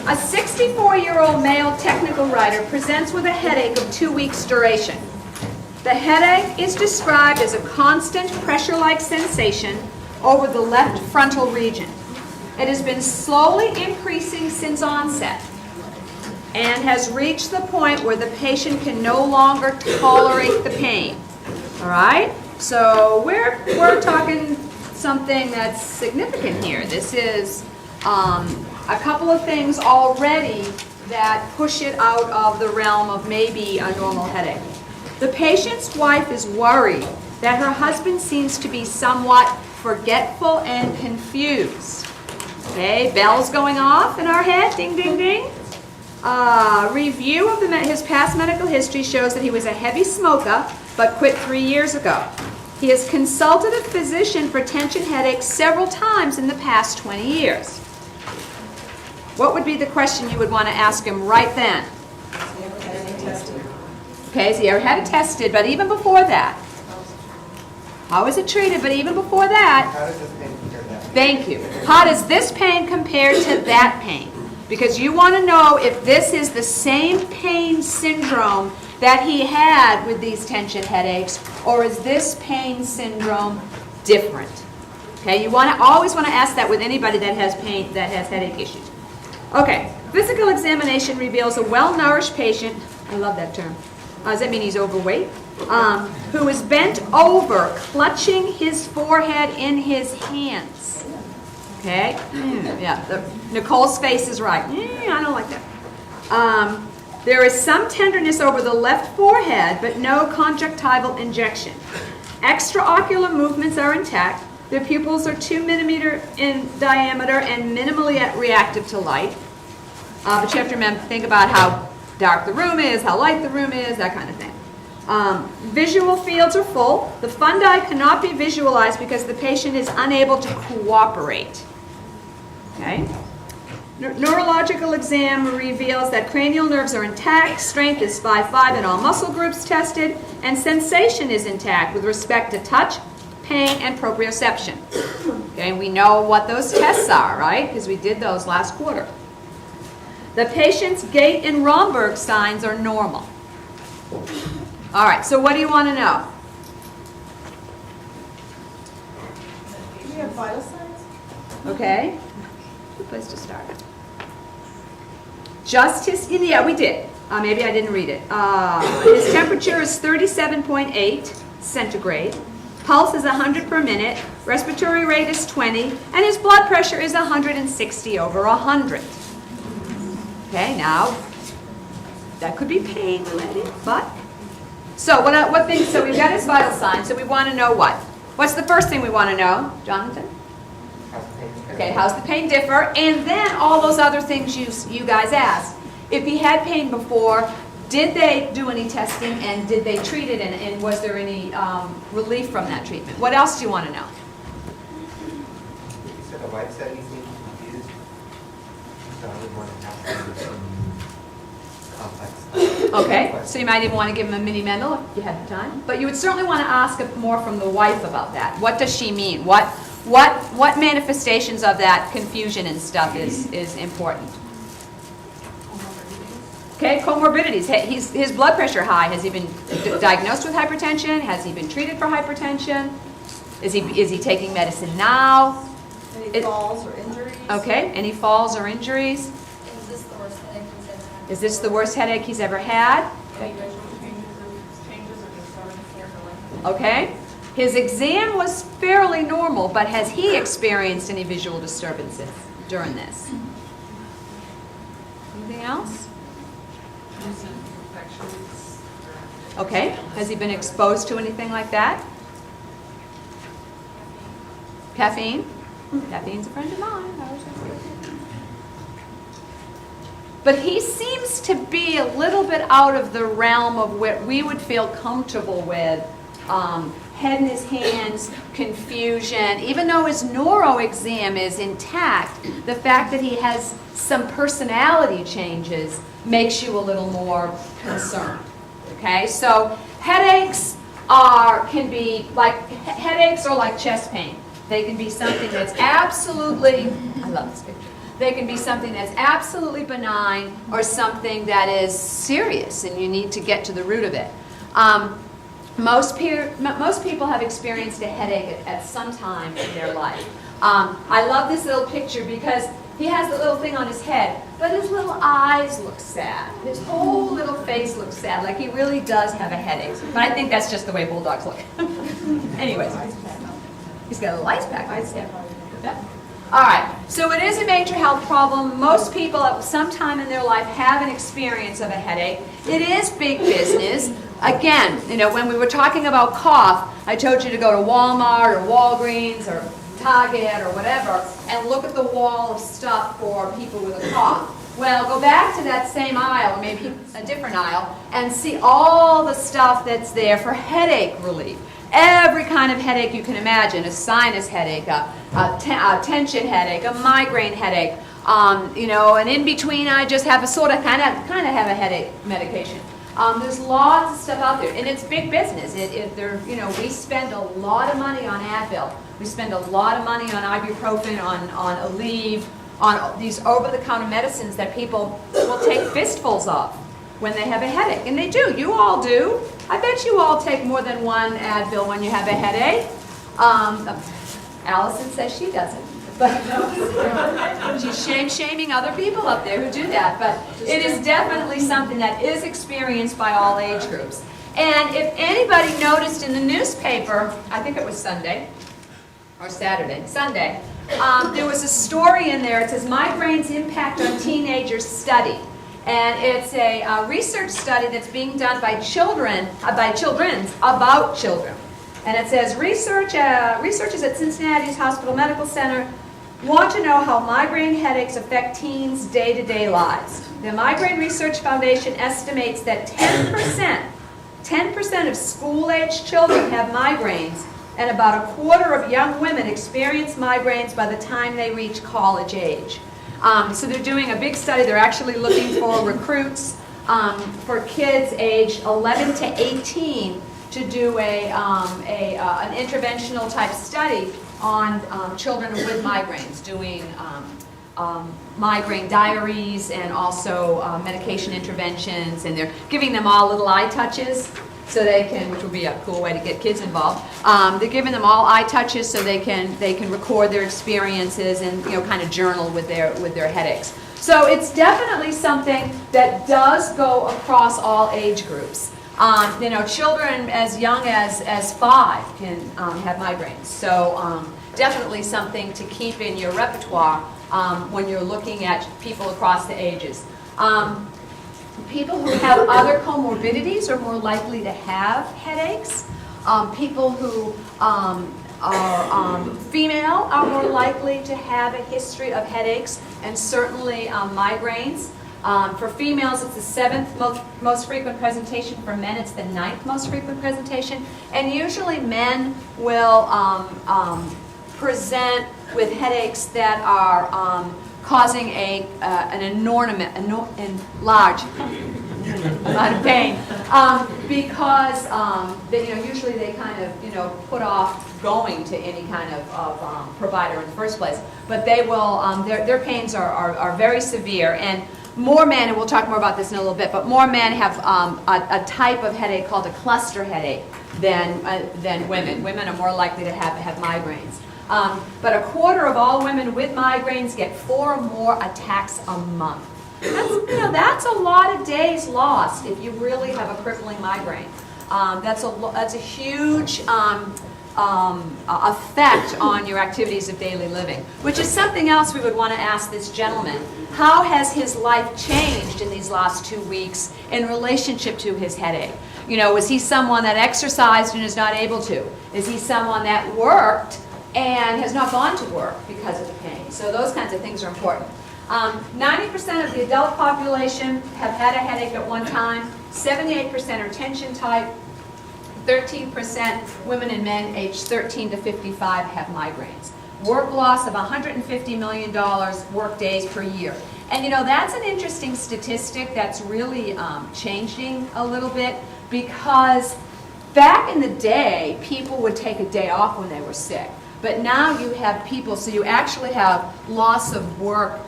A 64-year-old male technical writer presents with a headache of 2 weeks duration. The headache is described as a constant pressure-like sensation over the left frontal region. It has been slowly increasing since onset and has reached the point where the patient can no longer tolerate the pain. All right? So we're talking something that's significant here. This is a couple of things already that push it out of the realm of maybe a normal headache. The patient's wife is worried that her husband seems to be somewhat forgetful and confused. Okay, bells going off in our head, ding, ding, ding. Review of his past medical history shows that he was a heavy smoker, but quit 3 years ago. He has consulted a physician for tension headaches several times in the past 20 years. What would be the question you would want to ask him right then? Okay, has he ever had it tested? But even before that, how is it treated? But even before that, How does this pain compare to that? thank you. How does this pain compare to that pain? Because you want to know if this is the same pain syndrome that he had with these tension headaches, or is this pain syndrome different? Okay, you always want to ask that with anybody that has pain, that has headache issues. Okay, physical examination reveals a well-nourished patient. I love that term. Does that mean he's overweight? Who is bent over, clutching his forehead in his hands. Okay? Yeah, Nicole's face is right. I don't like that. There is some tenderness over the left forehead, but no conjunctival injection. Extraocular movements are intact. The pupils are 2 millimeters in diameter and minimally reactive to light. But you have to remember, think about how dark the room is, how light the room is, that kind of thing. Visual fields are full. The fundi cannot be visualized because the patient is unable to cooperate. Okay? Neurological exam reveals that cranial nerves are intact, strength is 5-5 in all muscle groups tested, and sensation is intact with respect to touch, pain, and proprioception. Okay, and we know what those tests are, right? Because we did those last quarter. The patient's gait and Romberg signs are normal. All right, so what do you want to know? Do we have vital signs? Okay, good place to start. Just his, yeah, we did. Maybe I didn't read it. His temperature is 37.8 centigrade. Pulse is 100 per minute. Respiratory rate is 20. And his blood pressure is 160 over 100. Okay, now, that could be pain related, but. So what things, so we've got his vital signs, so we want to know what? What's the first thing we want to know, Jonathan? How's the pain compare? Okay, how's the pain differ? And then all those other things you guys asked. If he had pain before, did they do any testing and did they treat it and was there any relief from that treatment? What else do you want to know? You said the wife said he seemed confused. So I would want to ask him some complex Okay, so you might even want to give him a mini Mendel if you had the time. But you would certainly want to ask more from the wife about that. What does she mean? What manifestations of that confusion and stuff is important? Okay, comorbidities. His blood pressure high. Has he been diagnosed with hypertension? Has he been treated for hypertension? Is he taking medicine now? Any falls or injuries? Okay, any falls or injuries? Is this the worst headache he's ever had? Is this the worst headache he's ever had? Any visual changes or disturbance? Okay. His exam was fairly normal, but has he experienced any visual disturbances during this? Anything else? Okay. Has he been exposed to anything like that? Caffeine? Caffeine's a friend of mine. But he seems to be a little bit out of the realm of what we would feel comfortable with. Head in his hands, confusion. Even though his neuro exam is intact, the fact that he has some personality changes makes you a little more concerned. Okay, so headaches can be like headaches or like chest pain. They can be something that's absolutely, I love this picture, They can be something that's absolutely benign or something that is serious and you need to get to the root of it. Most people have experienced a headache at some time in their life. I love this little picture because he has the little thing on his head, but his little eyes look sad. His whole little face looks sad, like he really does have a headache. But I think that's just the way bulldogs look. Anyways, he's got a little ice pack. Yeah. All right, so it is a major health problem. Most people at some time in their life have an experience of a headache. It is big business. Again, you know, when we were talking about cough, I told you to go to Walmart or Walgreens or Target or whatever and look at the wall of stuff for people with a cough. Well, go back to that same aisle, or maybe a different aisle, and see all the stuff that's there for headache relief. Every kind of headache you can imagine, a sinus headache, a tension headache, a migraine headache, you know, and in between I just have a sort of kind of have a headache medication. There's lots of stuff out there, and it's big business. You know, we spend a lot of money on Advil. We spend a lot of money on ibuprofen, on Aleve, on these over-the-counter medicines that people will take fistfuls of when they have a headache. And they do. You all do. I bet you all take more than one Advil when you have a headache. Allison says she doesn't. But she's shaming other people up there who do that. But it is definitely something that is experienced by all age groups. And if anybody noticed in the newspaper, I think it was Sunday, or Sunday, there was a story in there. It says, Migraines Impact on Teenagers Study. And it's a research study that's being done by children's about children. And it says, researchers at Cincinnati's Hospital Medical Center want to know how migraine headaches affect teens' day-to-day lives. The Migraine Research Foundation estimates that 10% of school-aged children have migraines, and about a quarter of young women experience migraines by the time they reach college age. So they're doing a big study. They're actually looking for recruits for kids aged 11 to 18 to do an interventional type study on children with migraines, doing migraine diaries and also medication interventions, and they're giving them all little eye touches so they can, which would be a cool way to get kids involved. They're giving them all eye touches so they can record their experiences and, you know, kind of journal with their headaches. So it's definitely something that does go across all age groups. You know, children as young as 5 can have migraines. So definitely something to keep in your repertoire when you're looking at people across the ages. People who have other comorbidities are more likely to have headaches. People who are female are more likely to have a history of headaches and certainly migraines. For females, it's the 7th most frequent presentation. For men, it's the 9th most frequent presentation. And usually men will present with headaches that are causing an large amount of pain, because usually they kind of put off going to any kind of provider in the first place. But they will their pains are very severe, and more men, and we'll talk more about this in a little bit, but more men have a type of headache called a cluster headache than women. Women are more likely to have migraines. But a quarter of all women with migraines get 4 or more attacks a month. That's a lot of days lost if you really have a crippling migraine. That's a huge effect on your activities of daily living, which is something else we would want to ask this gentleman. How has his life changed in these last 2 weeks in relationship to his headache? Was he someone that exercised and is not able to? Is he someone that worked and has not gone to work because of the pain? So those kinds of things are important. 90% of the adult population have had a headache at one time. 78% are tension type. 13% women and men aged 13 to 55 have migraines. Work loss of $150 million work days per year. And that's an interesting statistic that's really changing a little bit, because back in the day, people would take a day off when they were sick. But now you have people, so you actually have loss of work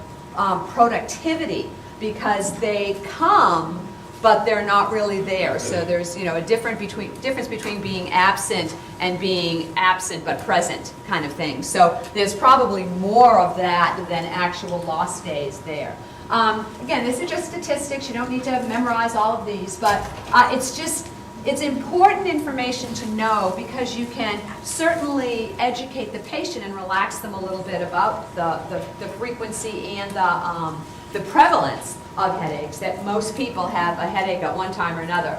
productivity because they come, but they're not really there. So there's, a difference between being absent and being absent but present kind of thing. So there's probably more of that than actual lost days there. Again, this is just statistics. You don't need to memorize all of these, but it's important information to know because you can certainly educate the patient and relax them a little bit about the frequency and the prevalence of headaches, that most people have a headache at one time or another.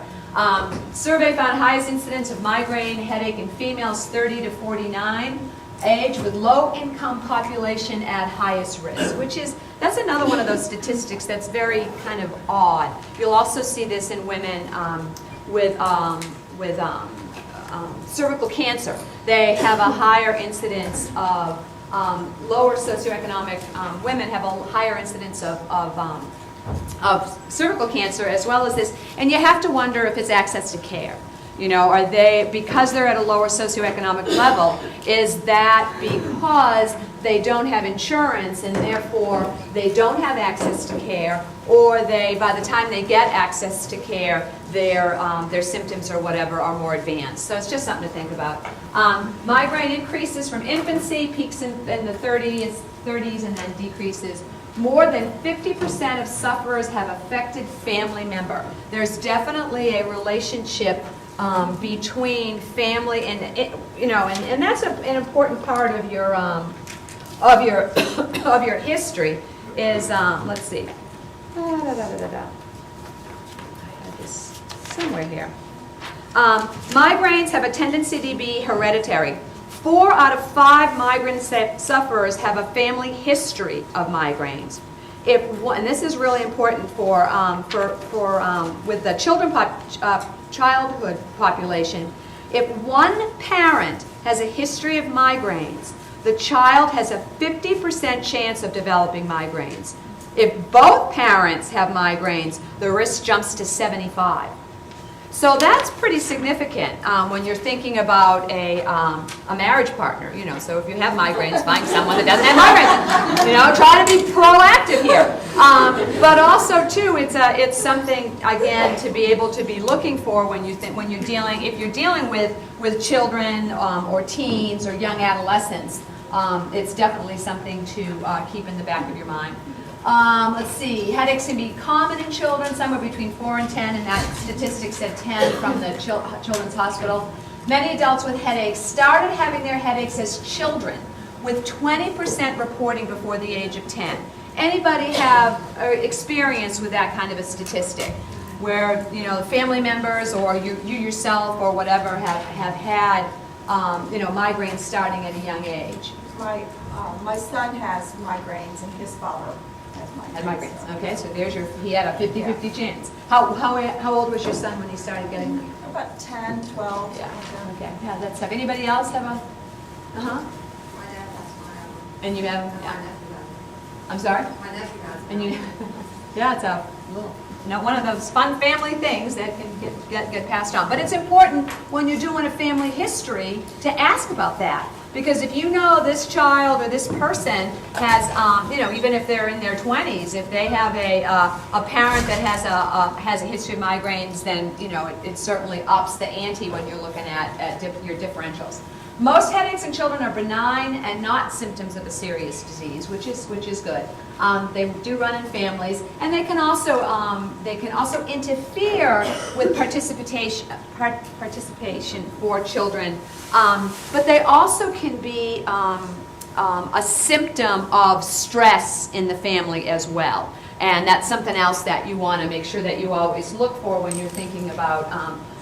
Survey found highest incidence of migraine headache in females 30 to 49 age with low-income population at highest risk, that's another one of those statistics that's very kind of odd. You'll also see this in women with cervical cancer. They have a higher incidence of lower socioeconomic women have a higher incidence of cervical cancer as well as this, and you have to wonder if it's access to care. Are they, because they're at a lower socioeconomic level, is that because they don't have insurance and therefore they don't have access to care, or by the time they get access to care, their symptoms or whatever are more advanced. So it's just something to think about. Migraine increases from infancy, peaks in the 30s and then decreases. More than 50% of sufferers have affected family member. There's definitely a relationship between family and and that's an important part of your of your history is let's see. I had this somewhere here. Migraines have a tendency to be hereditary. 4 out of 5 migraine sufferers have a family history of migraines. And this is really important with the childhood population. If one parent has a history of migraines, the child has a 50% chance of developing migraines. If both parents have migraines, the risk jumps to 75. So that's pretty significant when you're thinking about a marriage partner. So if you have migraines, find someone that doesn't have migraines. Try to be proactive here. But also too, it's something again to be able to be looking for when if you're dealing with children or teens or young adolescents. It's definitely something to keep in the back of your mind. Let's see, headaches can be common in children, somewhere between 4 and 10, and that statistic said 10 from the Children's Hospital. Many adults with headaches started having their headaches as children, with 20% reporting before the age of 10. Anybody have experience with that kind of a statistic, where family members or you yourself or whatever have had migraines starting at a young age? My son has migraines and his father Had migraines. Okay, so he had a 50-50 chance. How old was your son when he started getting them? About 10, 12. Yeah. Okay. Yeah, that's tough. Anybody else have a? My dad has my And you have? My nephew has. I'm sorry. My nephew has. And you? Yeah, it's a little. One of those fun family things that can get passed on. But it's important when you're doing a family history to ask about that. Because if you know this child or this person has, even if they're in their 20s, if they have a parent that has a history of migraines, then it certainly ups the ante when you're looking at your differentials. Most headaches in children are benign and not symptoms of a serious disease, which is good. They do run in families, and they can also interfere with participation for children. But they also can be a symptom of stress in the family as well. And that's something else that you want to make sure that you always look for when you're thinking about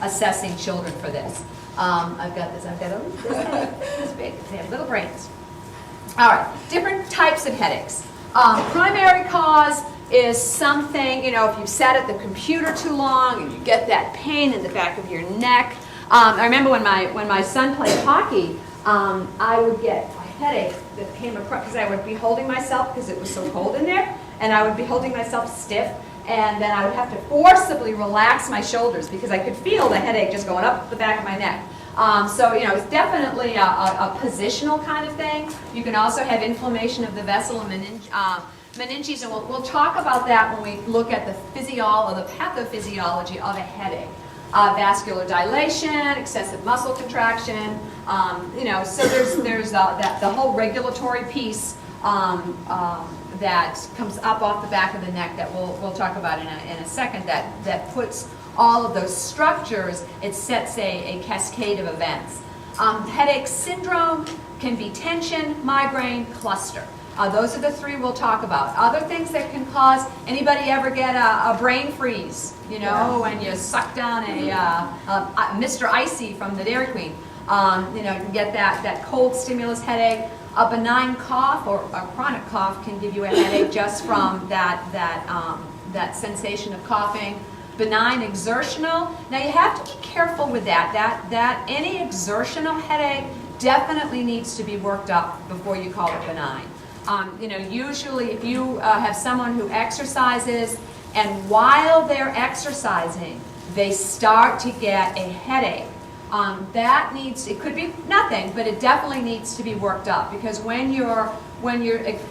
assessing children for this. I've got this big. They have little brains. All right, different types of headaches. Primary cause is something, if you sat at the computer too long and you get that pain in the back of your neck. I remember when my son played hockey, I would get a headache that came across because I would be holding myself because it was so cold in there, and I would be holding myself stiff, and then I would have to forcibly relax my shoulders because I could feel the headache just going up the back of my neck. So it's definitely a positional kind of thing. You can also have inflammation of the vessel and meninges, and we'll talk about that when we look at the pathophysiology of a headache. Vascular dilation, excessive muscle contraction, so there's the whole regulatory piece that comes up off the back of the neck that we'll talk about in a second, that puts all of those structures, it sets a cascade of events. Headache syndrome can be tension, migraine, cluster. Those are the three we'll talk about. Other things that can cause, anybody ever get a brain freeze, when you suck down a Mr. Icy from the Dairy Queen? You can get that cold stimulus headache. A benign cough or a chronic cough can give you a headache just from that sensation of coughing. Benign exertional. Now you have to be careful with that any exertional headache definitely needs to be worked up before you call it benign. Usually if you have someone who exercises and while they're exercising, they start to get a headache. It could be nothing, but it definitely needs to be worked up, because when you're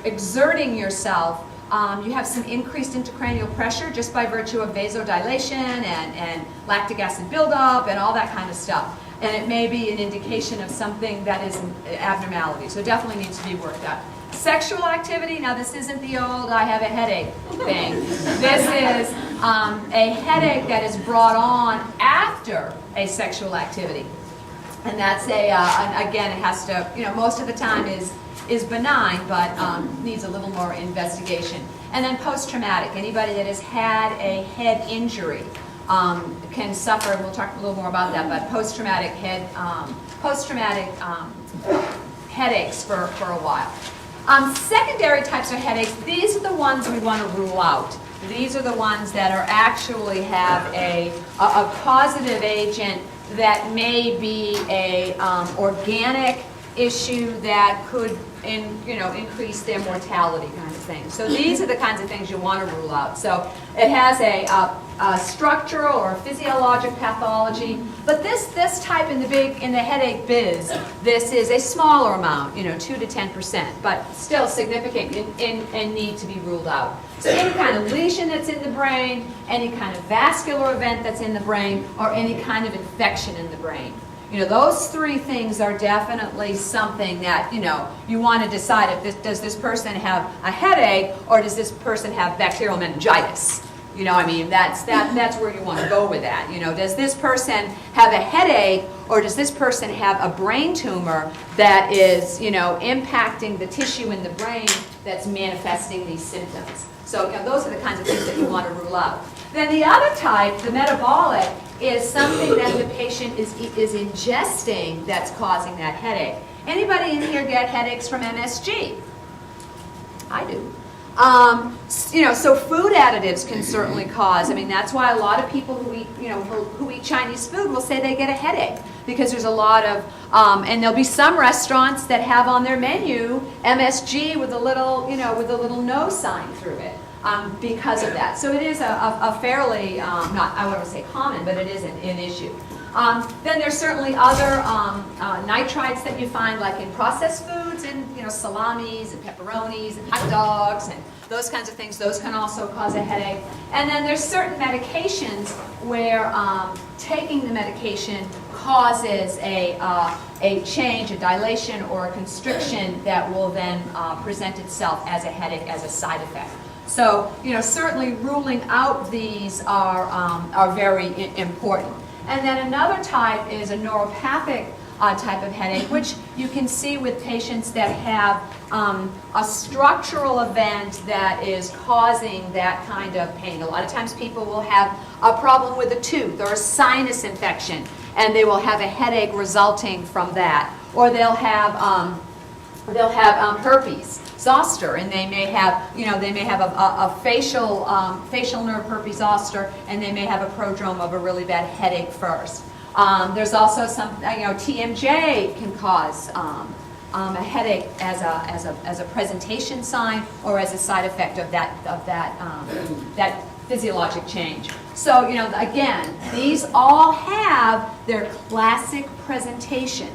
exerting yourself, you have some increased intracranial pressure just by virtue of vasodilation and lactic acid buildup and all that kind of stuff. And it may be an indication of something that is an abnormality, so it definitely needs to be worked out. Sexual activity, now this isn't the old I have a headache thing. This is a headache that is brought on after a sexual activity. And that's again, it has to, most of the time is benign, but needs a little more investigation. And then post-traumatic, anybody that has had a head injury can suffer, and we'll talk a little more about that, but post-traumatic headaches for a while. Secondary types of headaches, these are the ones we want to rule out. These are the ones that actually have a causative agent that may be a organic issue that could increase their mortality kind of thing. So these are the kinds of things you want to rule out. So it has a structural or physiologic pathology, but this type in the headache biz, this is a smaller amount, 2 to 10%, but still significant and need to be ruled out. So any kind of lesion that's in the brain, any kind of vascular event that's in the brain, or any kind of infection in the brain. Those three things are definitely something that, you want to decide if does this person have a headache or does this person have bacterial meningitis? That's where you want to go with that. Does this person have a headache or does this person have a brain tumor that is, impacting the tissue in the brain that's manifesting these symptoms? So those are the kinds of things that you want to rule out. Then the other type, the metabolic, is something that the patient is ingesting that's causing that headache. Anybody in here get headaches from MSG? I do. So food additives can certainly cause. That's why a lot of people who eat Chinese food will say they get a headache, because there's a lot of, and there'll be some restaurants that have on their menu MSG with a little no sign through it. Because of that. So it is a fairly, I wouldn't say common, but it is an issue. Then there's certainly other nitrites that you find like in processed foods, and salamis and pepperonis and hot dogs and those kinds of things. Those can also cause a headache. And then there's certain medications where taking the medication causes a change, a dilation, or a constriction that will then present itself as a headache as a side effect. So, certainly ruling out these are very important. And then another type is a neuropathic type of headache, which you can see with patients that have a structural event that is causing that kind of pain. A lot of times people will have a problem with a tooth or a sinus infection, and they will have a headache resulting from that. Or they'll have herpes zoster, and they may have a facial nerve herpes zoster, and they may have a prodrome of a really bad headache first. There's also some, TMJ can cause a headache as a presentation sign or as a side effect of that physiologic change. So again, these all have their classic presentation.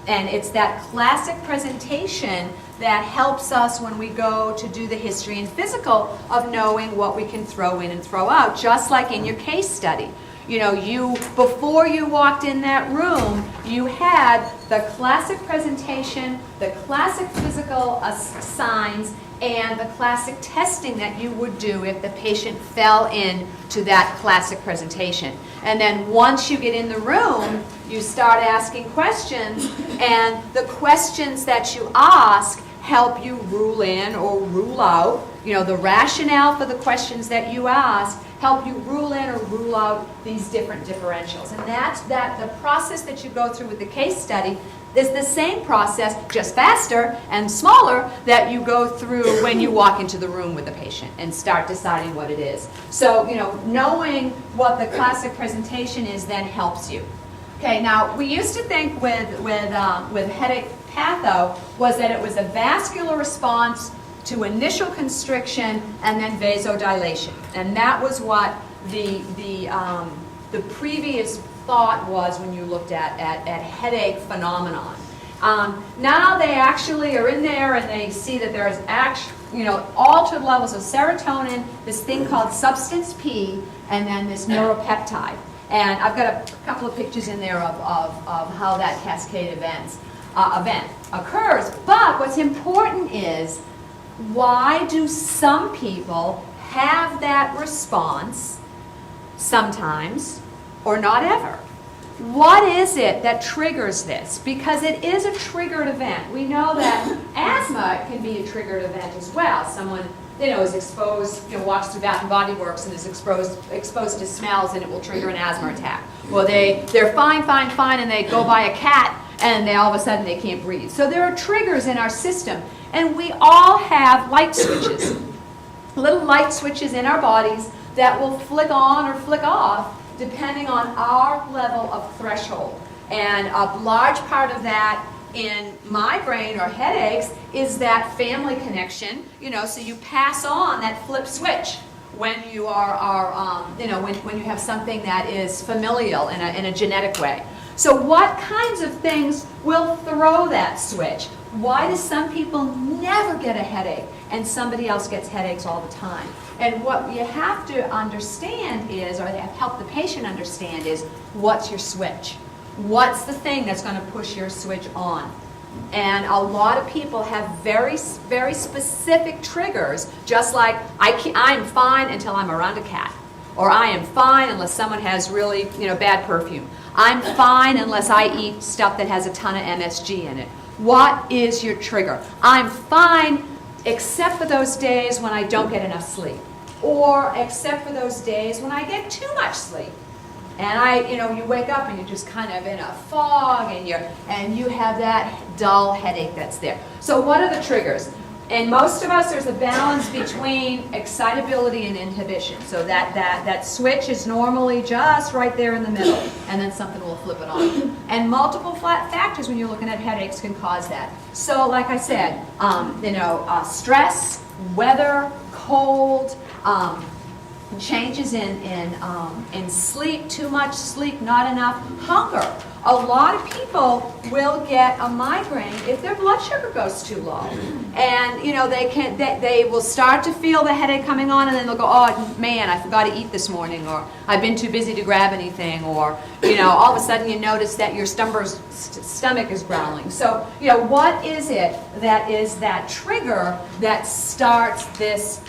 And it's that classic presentation that helps us when we go to do the history and physical of knowing what we can throw in and throw out, just like in your case study. You know, before you walked in that room, you had the classic presentation, the classic physical signs, and the classic testing that you would do if the patient fell into that classic presentation. And then once you get in the room, you start asking questions, and the questions that you ask help you rule in or rule out. You know, the rationale for the questions that you ask help you rule in or rule out these different differentials. And that's the process that you go through with the case study is the same process, just faster and smaller, that you go through when you walk into the room with the patient and start deciding what it is. So, you know, knowing what the classic presentation is then helps you. Okay, now we used to think with headache patho was that it was a vascular response to initial constriction and then vasodilation, and that was what the previous thought was when you looked at headache phenomenon. Now they actually are in there and they see that there's altered levels of serotonin, this thing called substance P, and then this neuropeptide. And I've got a couple of pictures in there of how that cascade event occurs. But what's important is, why do some people have that response sometimes or not ever? What is it that triggers this? Because it is a triggered event. We know that asthma can be a triggered event as well. Someone, is exposed, walks through Bath and Body Works and is exposed to smells, and it will trigger an asthma attack. Well, they're fine, and they go by a cat, and all of a sudden they can't breathe. So there are triggers in our system, and we all have light switches, little light switches in our bodies that will flick on or flick off depending on our level of threshold. And a large part of that in migraine or headaches is that family connection, so you pass on that flip switch when you when you have something that is familial in a genetic way. So what kinds of things will throw that switch? Why do some people never get a headache and somebody else gets headaches all the time? And what you have to understand is, or help the patient understand is, what's your switch? What's the thing that's going to push your switch on? And a lot of people have very, very specific triggers, just like I'm fine until I'm around a cat. Or I am fine unless someone has really, bad perfume. I'm fine unless I eat stuff that has a ton of MSG in it. What is your trigger? I'm fine except for those days when I don't get enough sleep. Or except for those days when I get too much sleep. And you wake up and you're just kind of in a fog, and you have that dull headache that's there. So what are the triggers? In most of us, there's a balance between excitability and inhibition. So that switch is normally just right there in the middle, and then something will flip it on. And multiple factors when you're looking at headaches can cause that. So like I said, stress, weather, cold, changes in sleep, too much sleep, not enough, hunger. A lot of people will get a migraine if their blood sugar goes too low, and they will start to feel the headache coming on, and then they'll go, oh man, I forgot to eat this morning, or I've been too busy to grab anything, or all of a sudden you notice that your stomach is growling. So what is it that is that trigger that starts this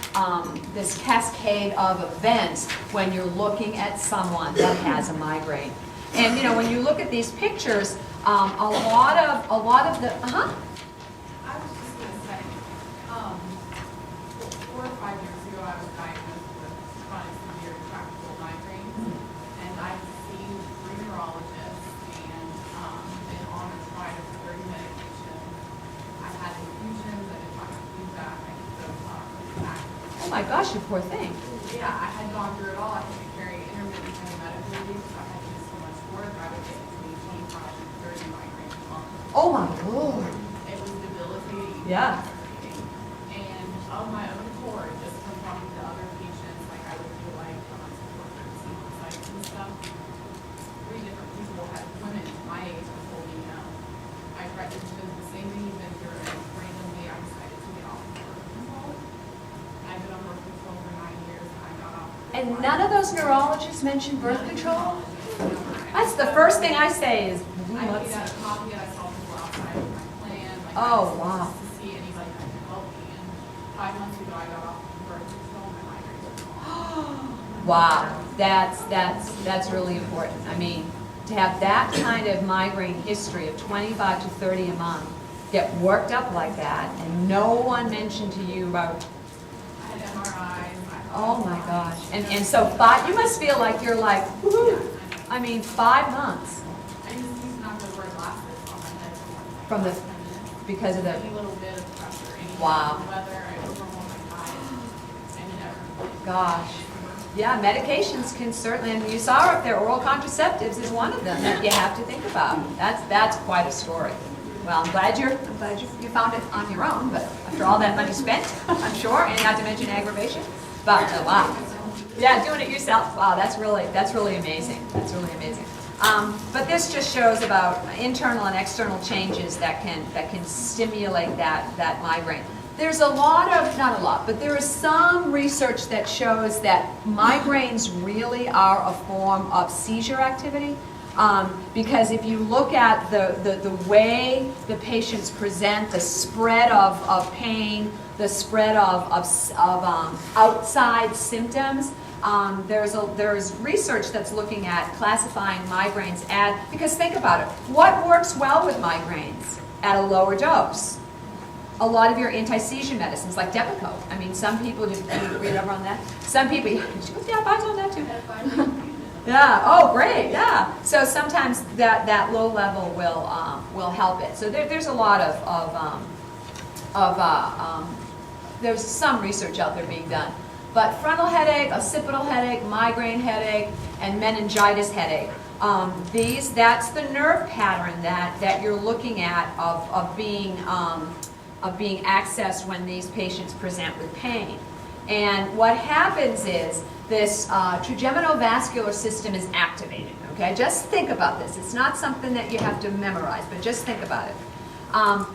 this cascade of events when you're looking at someone that has a migraine? And when you look at these pictures, a lot of the I was just going to say, 4 or 5 years ago, I was diagnosed with chronic severe tractable migraines, and I've seen 3 neurologists and been on a trial of 30 medications. I had infusions, I did my feedback, I did Botox, oh my gosh, you poor thing. yeah, I had gone through it all. I had to carry intermittent medical leave, so I had to do so much work. I would get between 25 and 30 migraines a month. Oh my Lord. It was debilitating. Yeah. And of my own accord, just from talking to other patients, like I would feel like when I support them on sites and stuff, 3 different people had women my age have told me no. I And none of those neurologists mention birth control? That's the first thing I say is, I made a copy that I saw people outside of my plan, like, Oh, I wow. just to see anybody that could help me, and 5 months ago, I got off of birth control, my migraines were gone. wow, that's really important. I mean, to have that kind of migraine history of 25 to 30 a month, get worked up like that, and no one mentioned to you about, I had MRIs, oh my gosh. And so 5, you must feel like you're like, woohoo. I mean, 5 months I used to not to wear glasses on my head for from the, 10 minutes. because of the, Any little bit of pressure, any Wow. weather, I overwhelmed my eyes, and it never. gosh. Yeah, medications can certainly, and you saw up there, oral contraceptives is one of them that you have to think about. That's quite a story. Well, I'm glad you found it on your own, but after all that money spent, I'm sure, and not to mention aggravation. But wow, yeah, doing it yourself. Wow, that's really amazing. That's really amazing. But this just shows about internal and external changes that can stimulate that migraine. There's a lot of, not a lot, but there is some research that shows that migraines really are a form of seizure activity. Because if you look at the way the patients present, the spread of pain, the spread of outside symptoms, there's research that's looking at classifying migraines because think about it, what works well with migraines at a lower dose? A lot of your anti-seizure medicines, like Depakote. I mean, some people, did you read over on that? Some people, yeah, I was on that too. Yeah. Oh, great. Yeah. So sometimes that low level will help it. So there's a lot there's some research out there being done. But frontal headache, occipital headache, migraine headache, and meningitis headache. That's the nerve pattern that you're looking at of being accessed when these patients present with pain. And what happens is this trigeminal vascular system is activated, okay? Just think about this. It's not something that you have to memorize, but just think about it.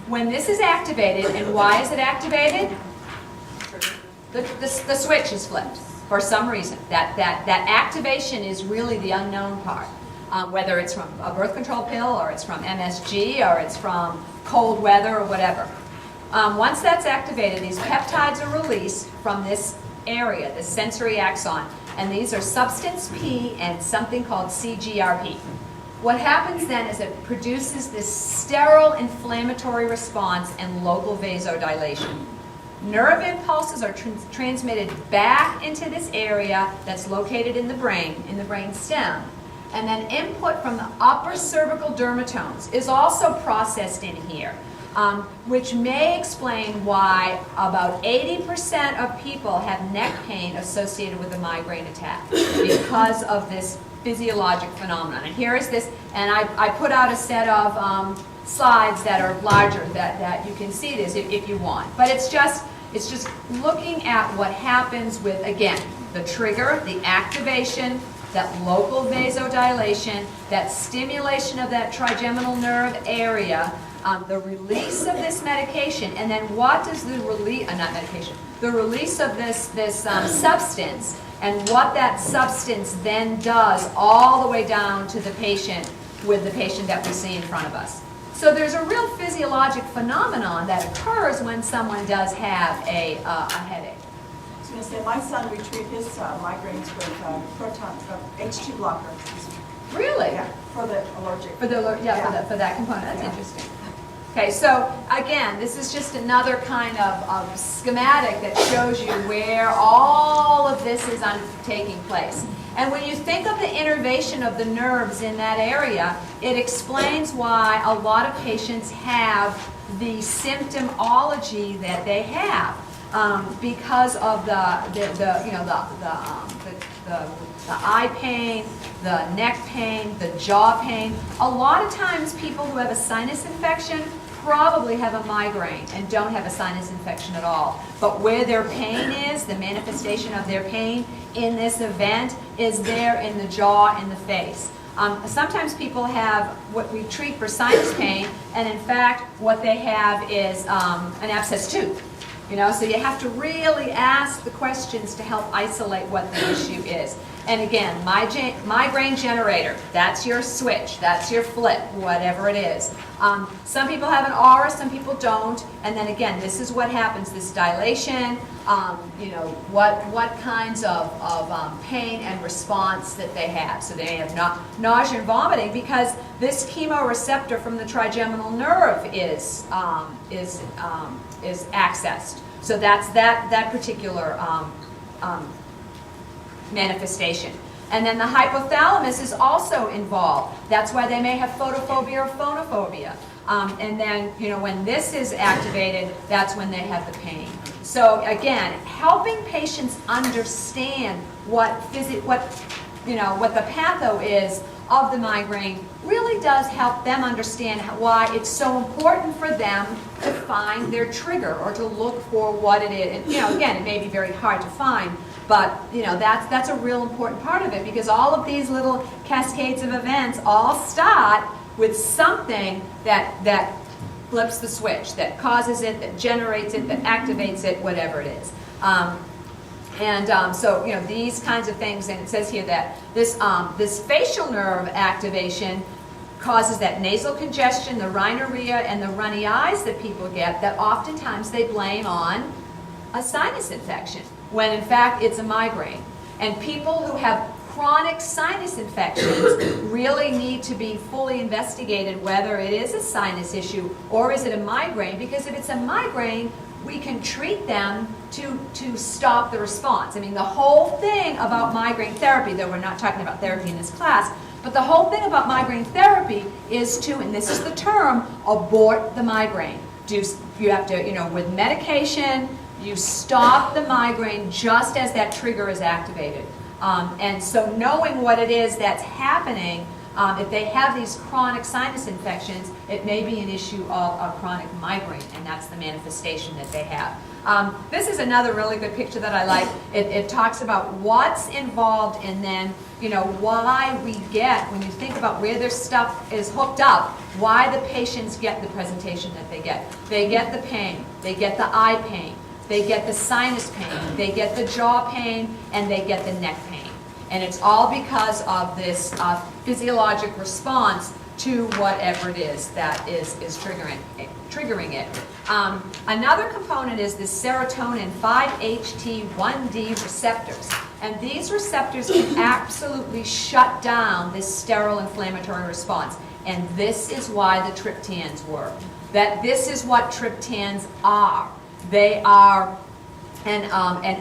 When this is activated, and why is it activated? The switch is flipped for some reason. That activation is really the unknown part. Whether it's from a birth control pill, or it's from MSG, or it's from cold weather, or whatever. Once that's activated, these peptides are released from this area, the sensory axon, and these are substance P and something called CGRP. What happens then is it produces this sterile inflammatory response and local vasodilation. Nerve impulses are transmitted back into this area that's located in the brain stem. And then input from the upper cervical dermatomes is also processed in here, which may explain why about 80% of people have neck pain associated with a migraine attack because of this physiologic phenomenon. And here is this, and I put out a set of slides that are larger that you can see this if you want. But it's just looking at what happens with, again, the trigger, the activation, that local vasodilation, that stimulation of that trigeminal nerve area, the release of this medication, and then what does the release, the release of this substance, and what that substance then does all the way down to the patient, with the patient that we see in front of us. So there's a real physiologic phenomenon that occurs when someone does have a headache. I was going to say, my son, we treat his migraines with H2 blocker. Really? Yeah, for the allergic. For that component. That's interesting. Okay, so again, this is just another kind of schematic that shows you where all of this is taking place. And when you think of the innervation of the nerves in that area, it explains why a lot of patients have the symptomology that they have. Because of the eye pain, the neck pain, the jaw pain. A lot of times people who have a sinus infection probably have a migraine and don't have a sinus infection at all. But where their pain is, the manifestation of their pain in this event is there in the jaw and the face. Sometimes people have what we treat for sinus pain, and in fact what they have is an abscessed tooth. You know, so you have to really ask the questions to help isolate what the issue is. And again, migraine generator, that's your switch, that's your flip, whatever it is. Some people have an aura, some people don't. And then again, this is what happens, this dilation, you know, what kinds of pain and response that they have. So they have nausea and vomiting because this chemoreceptor from the trigeminal nerve is accessed. So that's that particular manifestation. And then the hypothalamus is also involved. That's why they may have photophobia or phonophobia. And then, you know, when this is activated, that's when they have the pain. So again, helping patients understand what the patho is of the migraine really does help them understand why it's so important for them to find their trigger or to look for what it is. And, you know, again, it may be very hard to find, but you know, that's a real important part of it, because all of these little cascades of events all start with something that flips the switch, that causes it, that generates it, that activates it, whatever it is. So, you know, these kinds of things, and it says here that this facial nerve activation causes that nasal congestion, the rhinorrhea, and the runny eyes that people get, that oftentimes they blame on a sinus infection, when in fact it's a migraine. And people who have chronic sinus infections really need to be fully investigated whether it is a sinus issue or is it a migraine, because if it's a migraine, we can treat them to stop the response. I mean, the whole thing about migraine therapy, though we're not talking about therapy in this class, but the whole thing about migraine therapy is to, and this is the term, abort the migraine. You have to, you know, with medication, you stop the migraine just as that trigger is activated. And so knowing what it is that's happening, if they have these chronic sinus infections, it may be an issue of a chronic migraine, and that's the manifestation that they have. This is another really good picture that I like. It talks about what's involved, and then, you know, why we get, when you think about where their stuff is hooked up, why the patients get the presentation that they get. They get the pain, they get the eye pain, they get the sinus pain, they get the jaw pain, and they get the neck pain. And it's all because of this physiologic response to whatever it is that is triggering it. Another component is the serotonin 5-HT1D receptors. And these receptors can absolutely shut down this sterile inflammatory response. And this is why the triptans work. That this is what triptans are. They are an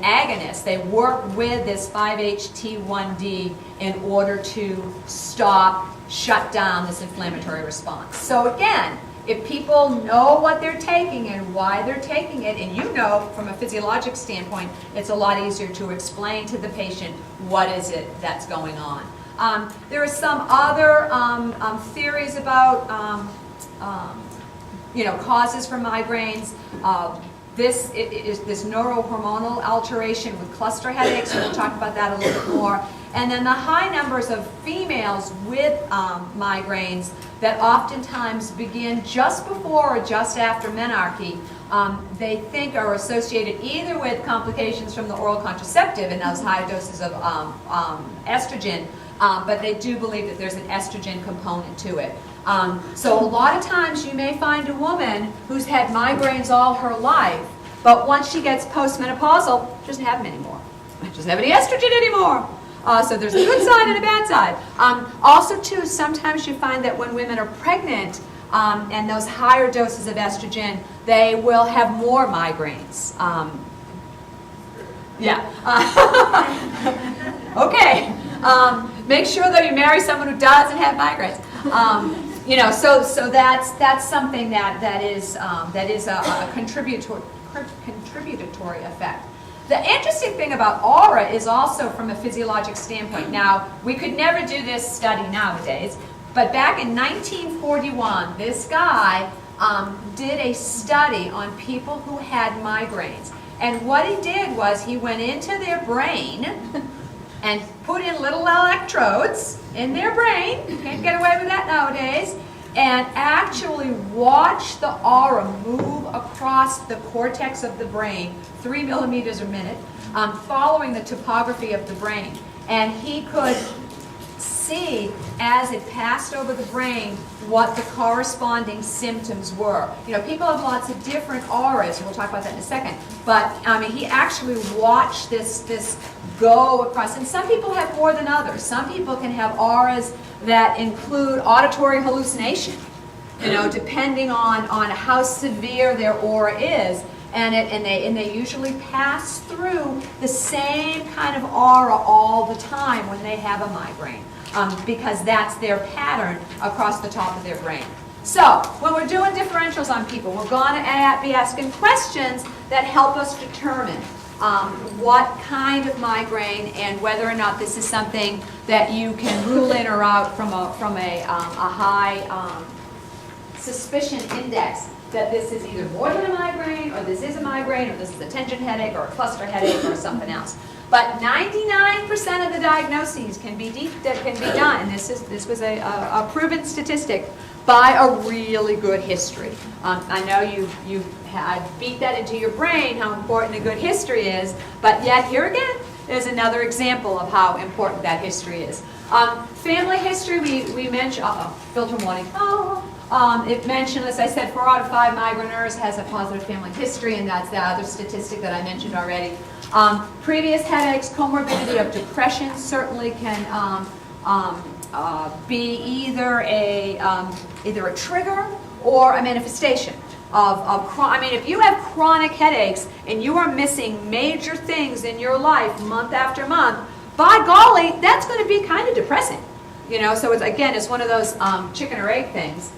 agonist. They work with this 5-HT1D in order to shut down this inflammatory response. So again, if people know what they're taking and why they're taking it, and you know from a physiologic standpoint, it's a lot easier to explain to the patient what is it that's going on. There are some other theories about you know, causes for migraines. This is this neurohormonal alteration with cluster headaches, and we'll talk about that a little bit more. And then the high numbers of females with migraines that oftentimes begin just before or just after menarche, they think are associated either with complications from the oral contraceptive and those high doses of estrogen, but they do believe that there's an estrogen component to it. So a lot of times you may find a woman who's had migraines all her life, but once she gets postmenopausal, she doesn't have them anymore. She doesn't have any estrogen anymore. So there's a good side and a bad side. Also, too, sometimes you find that when women are pregnant and those higher doses of estrogen, they will have more migraines. Yeah. Okay. Make sure, though, you marry someone who doesn't have migraines. You know, so that's something that is a contributory effect. The interesting thing about aura is also from a physiologic standpoint. Now, we could never do this study nowadays, but back in 1941, this guy did a study on people who had migraines. And what he did was he went into their brain and put in little electrodes in their brain. You can't get away with that nowadays. and actually watch the aura move across the cortex of the brain, 3 millimeters a minute, following the topography of the brain. And he could see, as it passed over the brain, what the corresponding symptoms were. You know, people have lots of different auras, and we'll talk about that in a second, but he actually watched this go across, and some people have more than others. Some people can have auras that include auditory hallucination, you know, depending on how severe their aura is, and they usually pass through the same kind of aura all the time when they have a migraine, because that's their pattern across the top of their brain. So, when we're doing differentials on people, we're going to be asking questions that help us determine what kind of migraine and whether or not this is something that you can rule in or out from a high suspicion index that this is either more than a migraine, or this is a migraine, or this is a tension headache, or a cluster headache, or something else. But 99% of the diagnoses can be done, and this was a proven statistic by a really good history. I know you had beat that into your brain how important a good history is, but yet here again is another example of how important that history is. Family history, we mentioned, filter warning. It mentioned, as I said, 4 out of 5 migraineurs has a positive family history, and that's the other statistic that I mentioned already. Previous headaches, comorbidity of depression certainly can be either a trigger or a manifestation of if you have chronic headaches and you are missing major things in your life month after month, by golly, that's going to be kind of depressing. You know, so it's one of those chicken or egg things.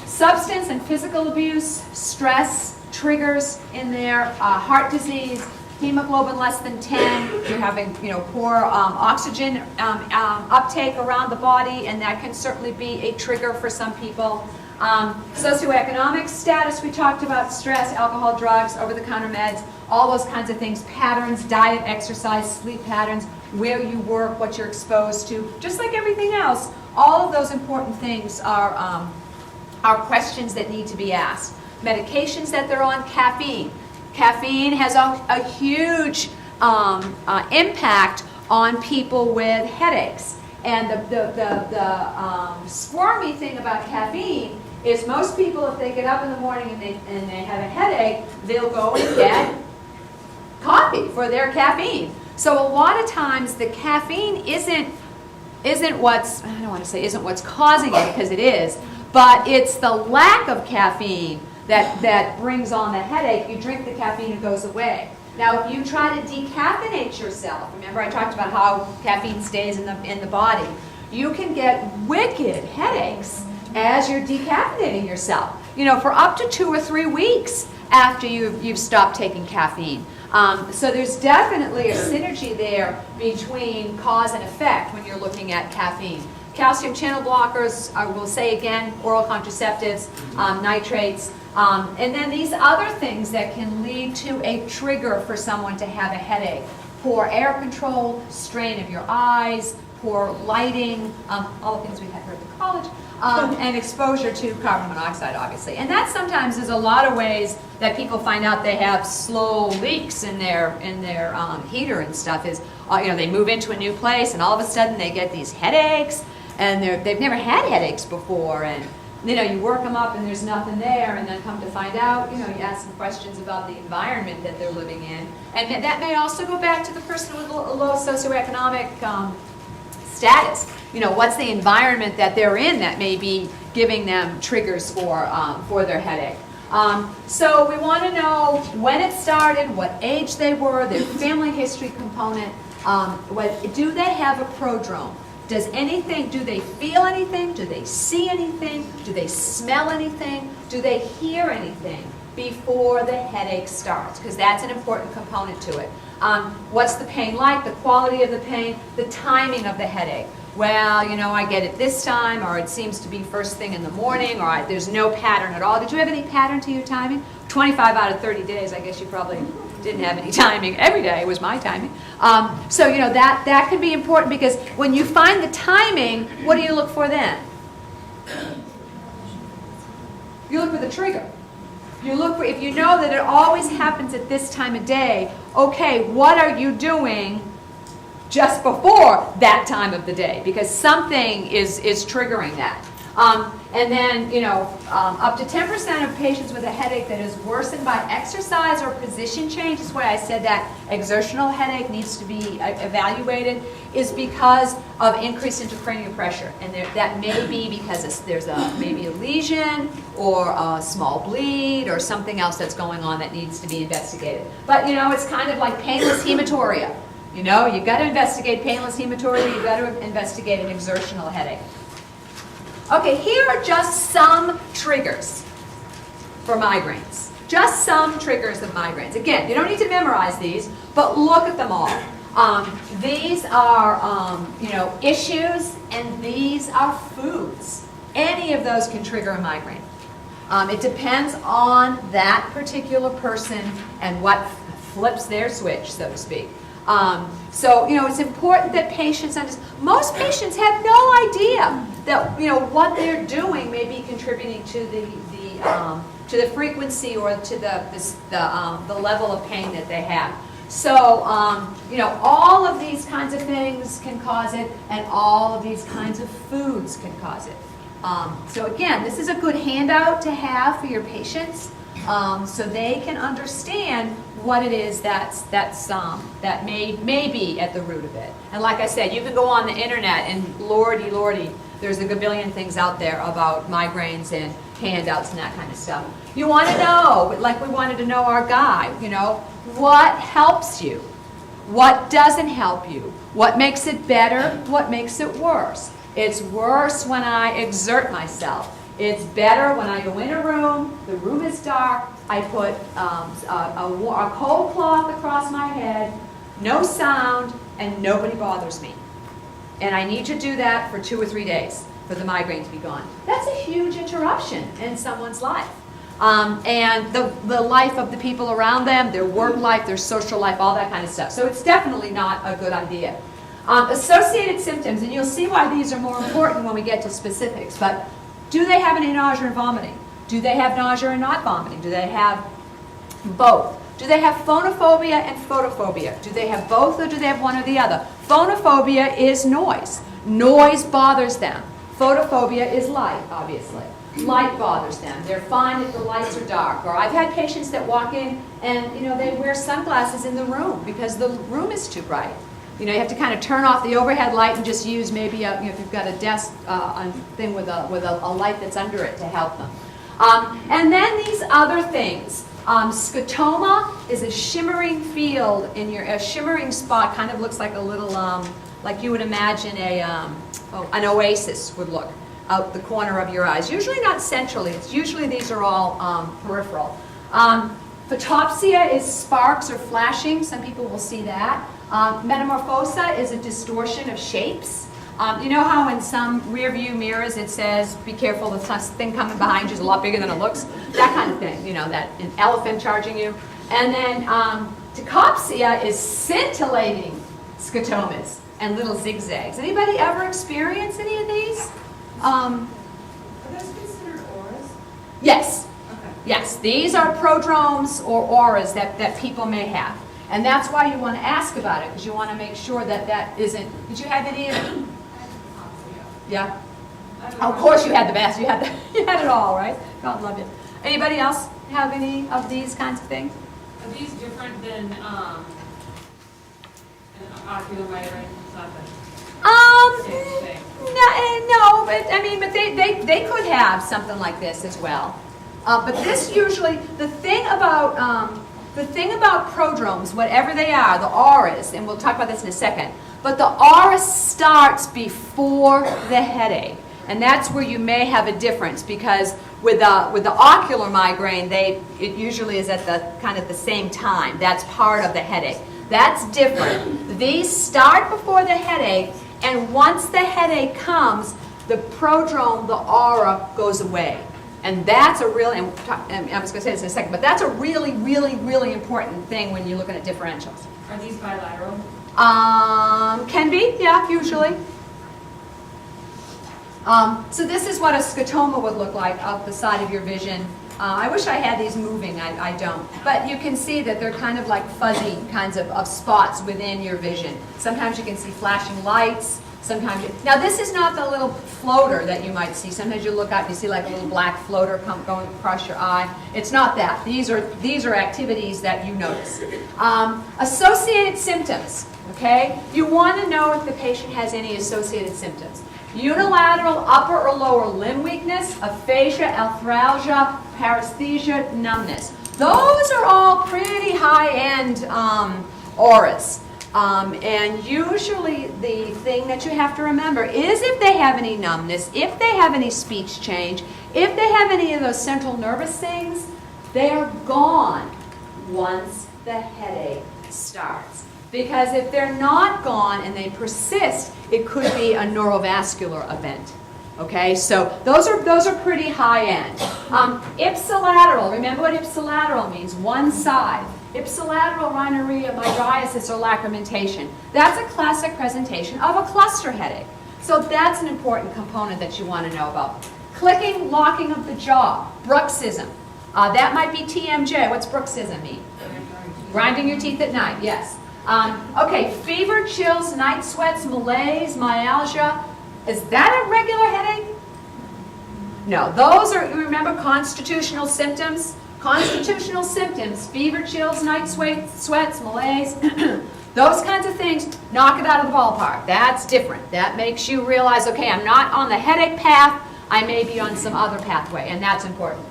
Substance and physical abuse, stress, triggers in there, heart disease, hemoglobin less than 10, you're having poor oxygen uptake around the body, and that can certainly be a trigger for some people. Socioeconomic status, we talked about, stress, alcohol, drugs, over-the-counter meds, all those kinds of things, patterns, diet, exercise, sleep patterns, where you work, what you're exposed to, just like everything else. All of those important things are questions that need to be asked. Medications that they're on, caffeine. Caffeine has a huge impact on people with headaches. And the squirmy thing about caffeine is most people, if they get up in the morning and they have a headache, they'll go and get coffee for their caffeine. So a lot of times the caffeine isn't what's, I don't want to say isn't what's causing it, because it is, but it's the lack of caffeine that brings on the headache. You drink the caffeine, it goes away. Now, if you try to decaffeinate yourself, remember I talked about how caffeine stays in the body, you can get wicked headaches as you're decaffeinating yourself, for up to 2 or 3 weeks after you've stopped taking caffeine. So there's definitely a synergy there between cause and effect when you're looking at caffeine. Calcium channel blockers, I will say again, oral contraceptives, nitrates, and then these other things that can lead to a trigger for someone to have a headache. Poor air control, strain of your eyes, poor lighting, all the things we had heard in college, and exposure to carbon monoxide, obviously. And that sometimes is a lot of ways that people find out they have slow leaks in their heater and stuff. Is they move into a new place and all of a sudden they get these headaches, and they've never had headaches before, and you work them up and there's nothing there, and then come to find out, you ask some questions about the environment that they're living in. And that may also go back to the person with a low socioeconomic status. What's the environment that they're in that may be giving them triggers for their headache. So we want to know when it started, what age they were, their family history component. Do they have a prodrome? Do they feel anything? Do they see anything? Do they smell anything? Do they hear anything before the headache starts? Because that's an important component to it. What's the pain like? The quality of the pain? The timing of the headache? Well, I get it this time, or it seems to be first thing in the morning, or there's no pattern at all. Did you have any pattern to your timing? 25 out of 30 days, I guess you probably didn't have any timing. Every day was my timing. So, that can be important, because when you find the timing, what do you look for then? You look for the trigger. You look for, if you know that it always happens at this time of day, okay, what are you doing just before that time of the day? Because something is triggering that. And then, up to 10% of patients with a headache that is worsened by exercise or position change, that's why I said that exertional headache needs to be evaluated, is because of increased intracranial pressure. And that may be because there's maybe a lesion or a small bleed or something else that's going on that needs to be investigated. But, it's kind of like painless hematuria. You've got to investigate painless hematuria, you've got to investigate an exertional headache. Okay, here are just some triggers for migraines. Just some triggers of migraines. Again, you don't need to memorize these, but look at them all. These are, issues, and these are foods. Any of those can trigger a migraine. It depends on that particular person and what flips their switch, so to speak. So, it's important that patients understand. Most patients have no idea that, what they're doing may be contributing to the frequency or to the level of pain that they have. So, all of these kinds of things can cause it, and all of these kinds of foods can cause it. So again, this is a good handout to have for your patients, so they can understand what it is that may be at the root of it. And like I said, you can go on the internet and lordy, there's a gabillion things out there about migraines and handouts and that kind of stuff. You want to know, like we wanted to know our guy, what helps you? What doesn't help you? What makes it better? What makes it worse? It's worse when I exert myself. It's better when I go in a room, the room is dark, I put a cold cloth across my head, no sound, and nobody bothers me. And I need to do that for 2 or 3 days for the migraine to be gone. That's a huge interruption in someone's life. And the life of the people around them, their work life, their social life, all that kind of stuff. So it's definitely not a good idea. Associated symptoms, and you'll see why these are more important when we get to specifics, but do they have any nausea and vomiting? Do they have nausea and not vomiting? Do they have both? Do they have phonophobia and photophobia? Do they have both, or do they have one or the other? Phonophobia is noise. Noise bothers them. Photophobia is light, obviously. Light bothers them. They're fine if the lights are dark. Or I've had patients that walk in and they wear sunglasses in the room because the room is too bright. You have to kind of turn off the overhead light and just use maybe if you've got a desk thing with a light that's under it to help them. And then these other things. Scotoma is a shimmering field a shimmering spot, kind of looks like a little, like you would imagine an oasis would look out the corner of your eyes. Usually not centrally, usually these are all peripheral. Photopsia is sparks or flashing, some people will see that. Metamorphosa is a distortion of shapes. You know how in some rear view mirrors it says, be careful, the thing coming behind you is a lot bigger than it looks? That kind of thing, that an elephant charging you. And then Tacopsia is scintillating scotomas and little zigzags. Anybody ever experience any of these? Are those considered auras? Yes. Okay. Yes, these are prodromes or auras that people may have. And that's why you want to ask about it, because you want to make sure that isn't... Did you have any of it? Yeah? Of course you had the best. You had it all, right? God love you. Anybody else have any of these kinds of things? Are these different than an ocular migraine? It's not the same thing. No, but they could have something like this as well. But this usually, the thing about prodromes, whatever they are, the auras, and we'll talk about this in a second, but the aura starts before the headache. And that's where you may have a difference, because with the ocular migraine, it usually is at the same time. That's part of the headache. That's different. These start before the headache, and once the headache comes, the prodrome, the aura, goes away. And that's a real, and I was going to say this in a second, but that's a really, really, really important thing when you're looking at differentials. Are these bilateral? Can be, yeah, usually. So this is what a scotoma would look like up the side of your vision. I wish I had these moving, I don't. But you can see that they're kind of like fuzzy kinds of spots within your vision. Sometimes you can see flashing lights, sometimes now this is not the little floater that you might see. Sometimes you look out and you see like a little black floater going across your eye. It's not that. These are activities that you notice. Associated symptoms, okay? You want to know if the patient has any associated symptoms. Unilateral upper or lower limb weakness, aphasia, arthralgia, paresthesia, numbness. Those are all pretty high-end auras. And usually the thing that you have to remember is if they have any numbness, if they have any speech change, if they have any of those central nervous things, they're gone once the headache starts. Because if they're not gone and they persist, it could be a neurovascular event. Okay, so those are pretty high end. Ipsilateral, remember what ipsilateral means, one side. Ipsilateral rhinorrhea, mydriasis, or lacrymentation. That's a classic presentation of a cluster headache. So that's an important component that you want to know about. Clicking, locking of the jaw, bruxism. That might be TMJ. What's bruxism mean? Grinding your teeth at night, yes. Okay, fever, chills, night sweats, malaise, myalgia. Is that a regular headache? No, those are, remember, constitutional symptoms? Constitutional symptoms, fever, chills, night sweats, malaise, those kinds of things, knock it out of the ballpark. That's different. That makes you realize, okay, I'm not on the headache path, I may be on some other pathway, and that's important.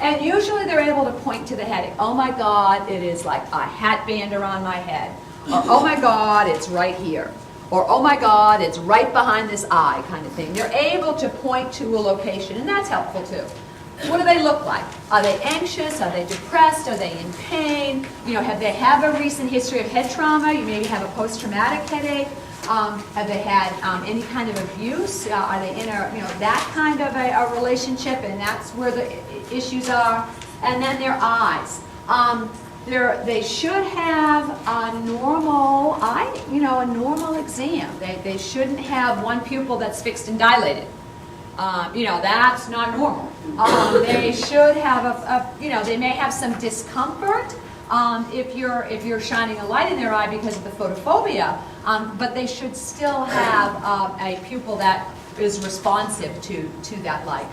And usually they're able to point to the headache. Oh my God, it is like a hat band around my head. Or oh my God, it's right here. Or oh my God, it's right behind this eye kind of thing. They're able to point to a location, and that's helpful too. What do they look like? Are they anxious? Are they depressed? Are they in pain? You know, have they have a recent history of head trauma? You maybe have a post-traumatic headache. Have they had any kind of abuse? Are they in a, you know, that kind of a relationship, and that's where the issues are? And then their eyes. They should have a normal eye, you know, a normal exam. They shouldn't have one pupil that's fixed and dilated. You know, that's not normal. They should have you know, they may have some discomfort if you're shining a light in their eye because of the photophobia, but they should still have a pupil that is responsive to that light.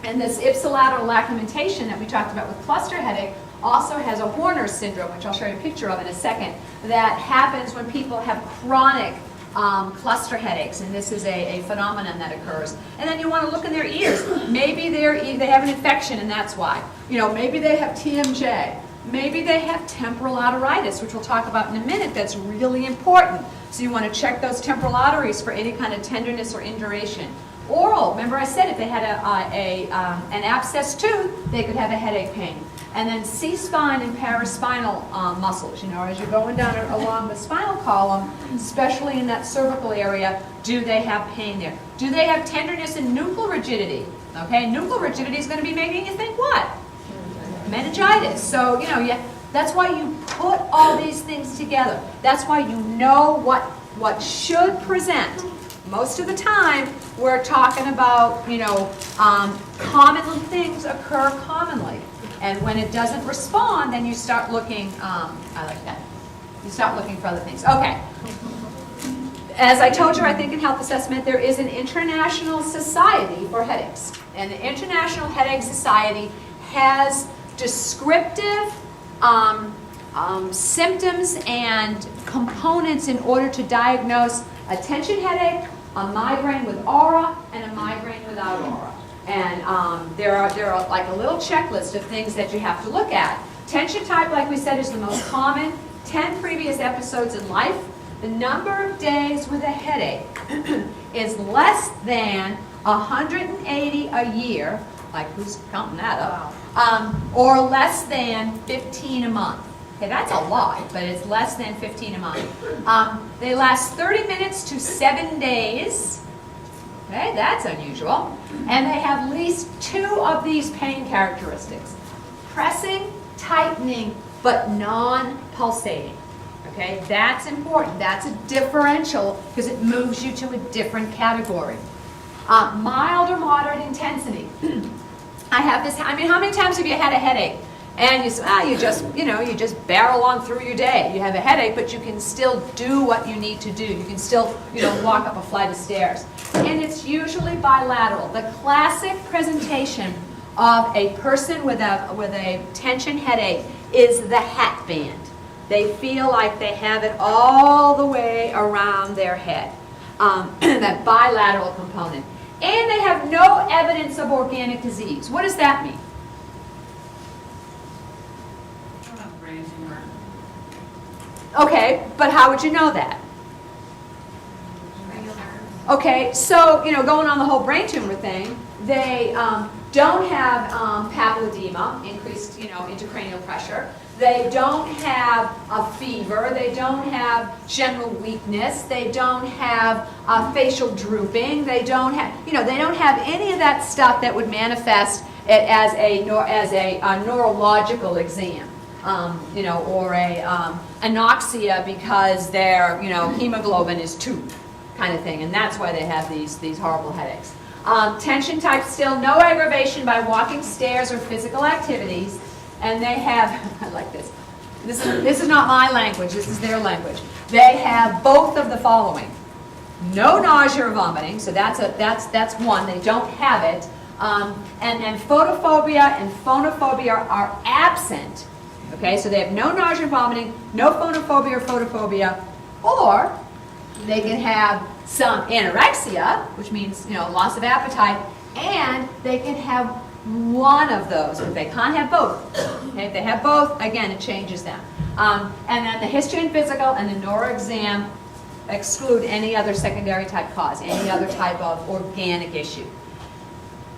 And this ipsilateral lacrymentation that we talked about with cluster headache also has a Horner's syndrome, which I'll show you a picture of in a second, that happens when people have chronic cluster headaches, and this is a phenomenon that occurs. And then you want to look in their ears. Maybe they have an infection, and that's why. You know, maybe they have TMJ. Maybe they have temporal arteritis, which we'll talk about in a minute. That's really important. So you want to check those temporal arteries for any kind of tenderness or induration. Oral, remember I said if they had an abscessed tooth, they could have a headache pain. And then C-spine and paraspinal muscles, you know, as you're going down along the spinal column, especially in that cervical area, do they have pain there? Do they have tenderness and nuchal rigidity? Okay, nuchal rigidity is going to be making you think what? Meningitis. So, you know, that's why you put all these things together. That's why you know what should present. Most of the time, we're talking about, you know, common things occur commonly. And when it doesn't respond, then you start looking, I like that. You start looking for other things. Okay. As I told you, I think in health assessment, there is an international society for headaches. And the International Headache Society has descriptive symptoms and components in order to diagnose a tension headache, a migraine with aura, and a migraine without aura. And there are like a little checklist of things that you have to look at. Tension type, like we said, is the most common. 10 previous episodes in life. The number of days with a headache is less than 180 a year. Like, who's counting that up? Or less than 15 a month. Okay, that's a lot, but it's less than 15 a month. They last 30 minutes to 7 days. Okay, that's unusual. And they have at least 2 of these pain characteristics. Pressing, tightening, but non-pulsating. Okay, that's important. That's a differential because it moves you to a different category. Mild or moderate intensity. I have this, I mean, how many times have you had a headache? And you just barrel on through your day. You have a headache, but you can still do what you need to do. You can still, walk up a flight of stairs. And it's usually bilateral. The classic presentation of a person with a tension headache is the hat band. They feel like they have it all the way around their head, that bilateral component. And they have no evidence of organic disease. What does that mean? I don't have brain tumor. Okay, but how would you know that? Okay, so, going on the whole brain tumor thing, they don't have papilledema, increased, intracranial pressure. They don't have a fever. They don't have general weakness. They don't have facial drooping. They don't have, they don't have any of that stuff that would manifest it as a neurological exam, or a anoxia because their, hemoglobin is 2, kind of thing, and that's why they have these horrible headaches. Tension type still, no aggravation by walking stairs or physical activities. And they have, I like this. This is not my language, this is their language. They have both of the following. No nausea or vomiting, so that's one, they don't have it. And photophobia and phonophobia are absent. Okay, so they have no nausea or vomiting, no phonophobia or photophobia, or they can have some anorexia, which means, loss of appetite, and they can have one of those, but they can't have both. Okay, if they have both, again, it changes them. And then the history and physical and the neuro exam exclude any other secondary type cause, any other type of organic issue.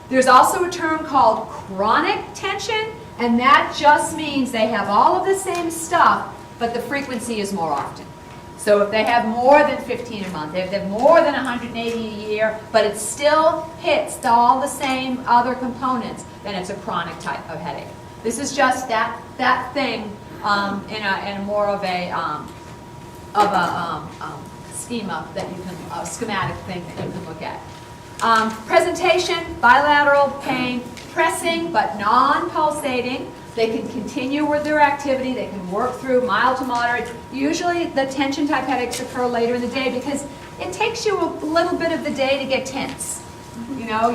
There's also a term called chronic tension, and that just means they have all of the same stuff, but the frequency is more often. So if they have more than 15 a month, if they have more than 180 a year, but it still hits all the same other components, then it's a chronic type of headache. This is just that thing in a more of a schema that you can, a schematic thing that you can look at. Presentation, bilateral pain, pressing but non-pulsating. They can continue with their activity. They can work through mild to moderate. Usually the tension type headaches occur later in the day because it takes you a little bit of the day to get tense.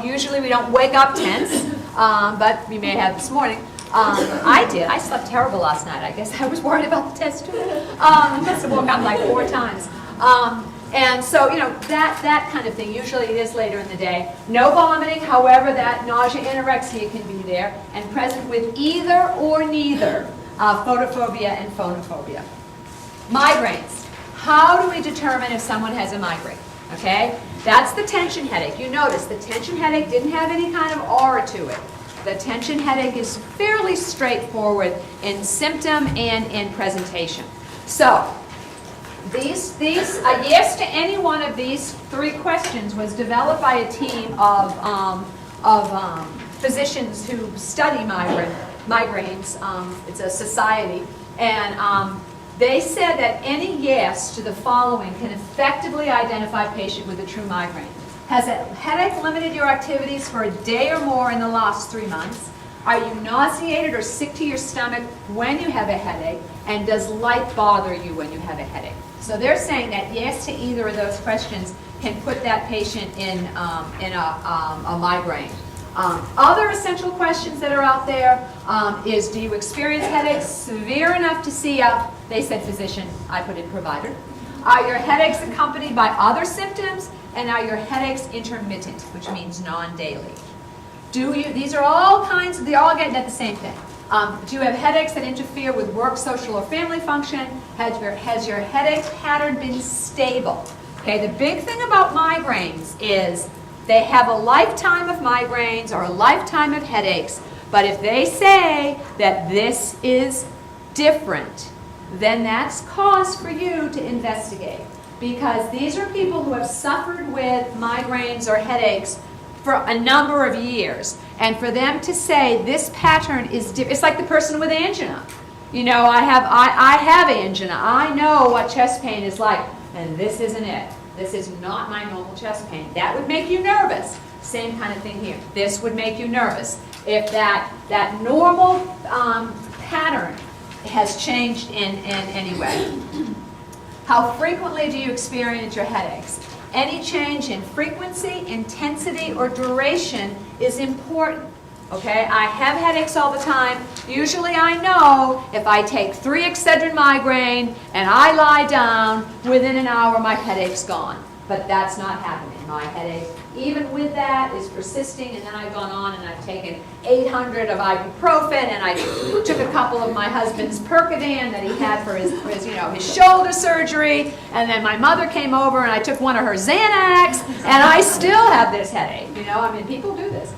Usually we don't wake up tense, but we may have this morning. I did. I slept terrible last night. I guess I was worried about the test too. I must have woke up like 4 times. And so, that kind of thing, usually it is later in the day. No vomiting, however, that nausea, anorexia can be there, and present with either or neither photophobia and phonophobia. Migraines. How do we determine if someone has a migraine? Okay, that's the tension headache. You notice the tension headache didn't have any kind of aura to it. The tension headache is fairly straightforward in symptom and in presentation. So, a yes to any one of these 3 questions was developed by a team of physicians who study migraines. It's a society, and they said that any yes to the following can effectively identify a patient with a true migraine. Has a headache limited your activities for a day or more in the last 3 months? Are you nauseated or sick to your stomach when you have a headache? And does light bother you when you have a headache? So they're saying that yes to either of those questions can put that patient in a migraine. Other essential questions that are out there is, do you experience headaches severe enough to see a, they said physician, I put in provider. Are your headaches accompanied by other symptoms? And are your headaches intermittent, which means non-daily? These are all kinds, they're all getting at the same thing. Do you have headaches that interfere with work, social, or family function? Has your headache pattern been stable? Okay, the big thing about migraines is they have a lifetime of migraines or a lifetime of headaches, but if they say that this is different, then that's cause for you to investigate. Because these are people who have suffered with migraines or headaches for a number of years. And for them to say this pattern is different, it's like the person with angina. you know, I have angina. I know what chest pain is like, and this isn't it. This is not my normal chest pain. That would make you nervous. Same kind of thing here. This would make you nervous. If that normal pattern has changed in any way. How frequently do you experience your headaches? Any change in frequency, intensity, or duration is important. Okay, I have headaches all the time. Usually I know if I take 3 Excedrin migraine and I lie down, within an hour my headache's gone. But that's not happening. My headache, even with that, is persisting, and then I've gone on and I've taken 800 of ibuprofen, and I took a couple of my husband's Percodan that he had for his shoulder surgery, and then my mother came over and I took one of her Xanax, and I still have this headache. You know, I mean, people do this.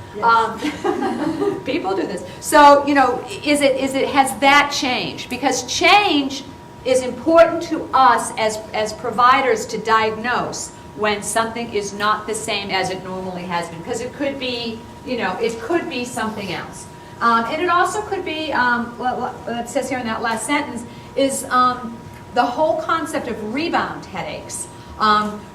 People do this. So, you know, has that changed? Because change is important to us as providers to diagnose when something is not the same as it normally has been, because it could be, you know, it could be something else. And it also could be, what it says here in that last sentence, is the whole concept of rebound headaches,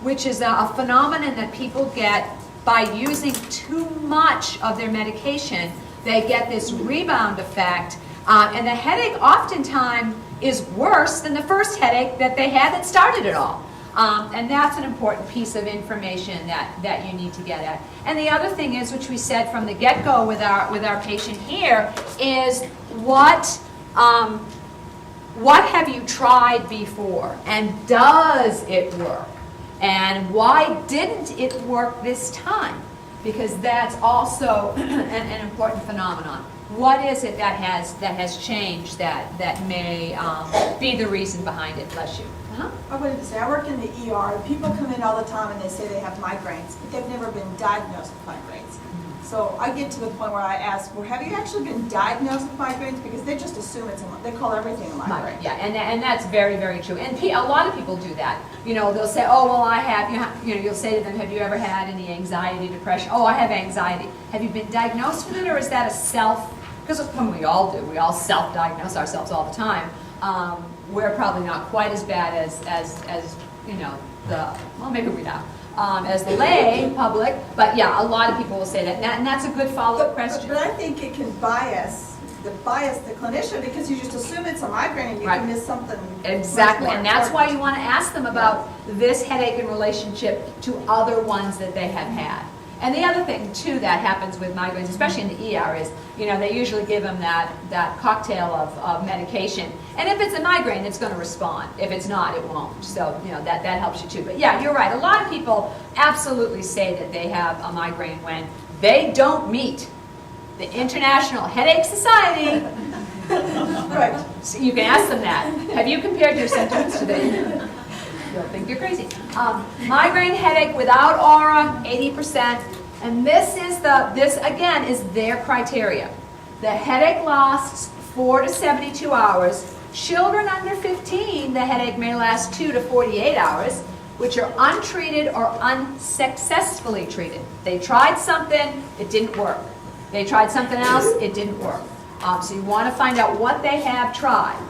which is a phenomenon that people get by using too much of their medication. They get this rebound effect, and the headache oftentimes is worse than the first headache that they had that started it all. And that's an important piece of information that you need to get at. And the other thing is, which we said from the get-go with our patient here, is what have you tried before, and does it work? And why didn't it work this time? Because that's also an important phenomenon. What is it that has changed that may be the reason behind it? Bless you. I wanted to say, I work in the ER. People come in all the time and they say they have migraines, but they've never been diagnosed with migraines. So I get to the point where I ask, well, have you actually been diagnosed with migraines? Because they just assume they call everything a migraine. Yeah, and that's very, very true. And a lot of people do that. You know, they'll say, oh, well, I have, you'll say to them, have you ever had any anxiety, depression? Oh, I have anxiety. Have you been diagnosed with it, or is that a self? Because we all do. We all self-diagnose ourselves all the time. We're probably not quite as bad as you know, well, maybe we're not, as the lay public, but yeah, a lot of people will say that, and that's a good follow-up question. But I think it can bias the clinician, because you just assume it's a migraine and you Right. can miss something. Exactly, much more and that's why important. you want to ask them about this headache in relationship to other ones that they have had. And the other thing, too, that happens with migraines, especially in the ER, is, you know, they usually give them that cocktail of medication. And if it's a migraine, it's going to respond. If it's not, it won't. So, you know, that helps you, too. But, yeah, you're right. A lot of people absolutely say that they have a migraine when they don't meet the International Headache Society. Right. So you can ask them that. Have you compared your symptoms to the... They'll think you're crazy. Migraine headache without aura, 80%. And this again is their criteria. The headache lasts 4 to 72 hours. Children under 15, the headache may last 2 to 48 hours, which are untreated or unsuccessfully treated. They tried something, it didn't work. They tried something else, it didn't work. So you want to find out what they have tried.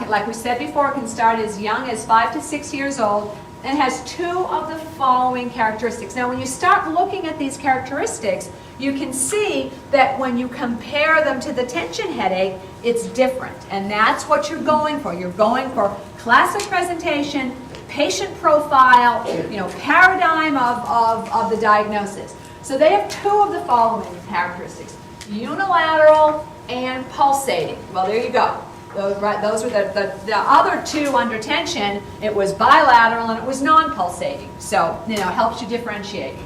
Like we said before, it can start as young as 5 to 6 years old, and has 2 of the following characteristics. Now, when you start looking at these characteristics, you can see that when you compare them to the tension headache, it's different. And that's what you're going for. You're going for classic presentation, patient profile, you know, paradigm of the diagnosis. So they have 2 of the following characteristics: unilateral and pulsating. Well, there you go. Those were the other 2 under tension. It was bilateral and it was non-pulsating. So, you know, helps you differentiate.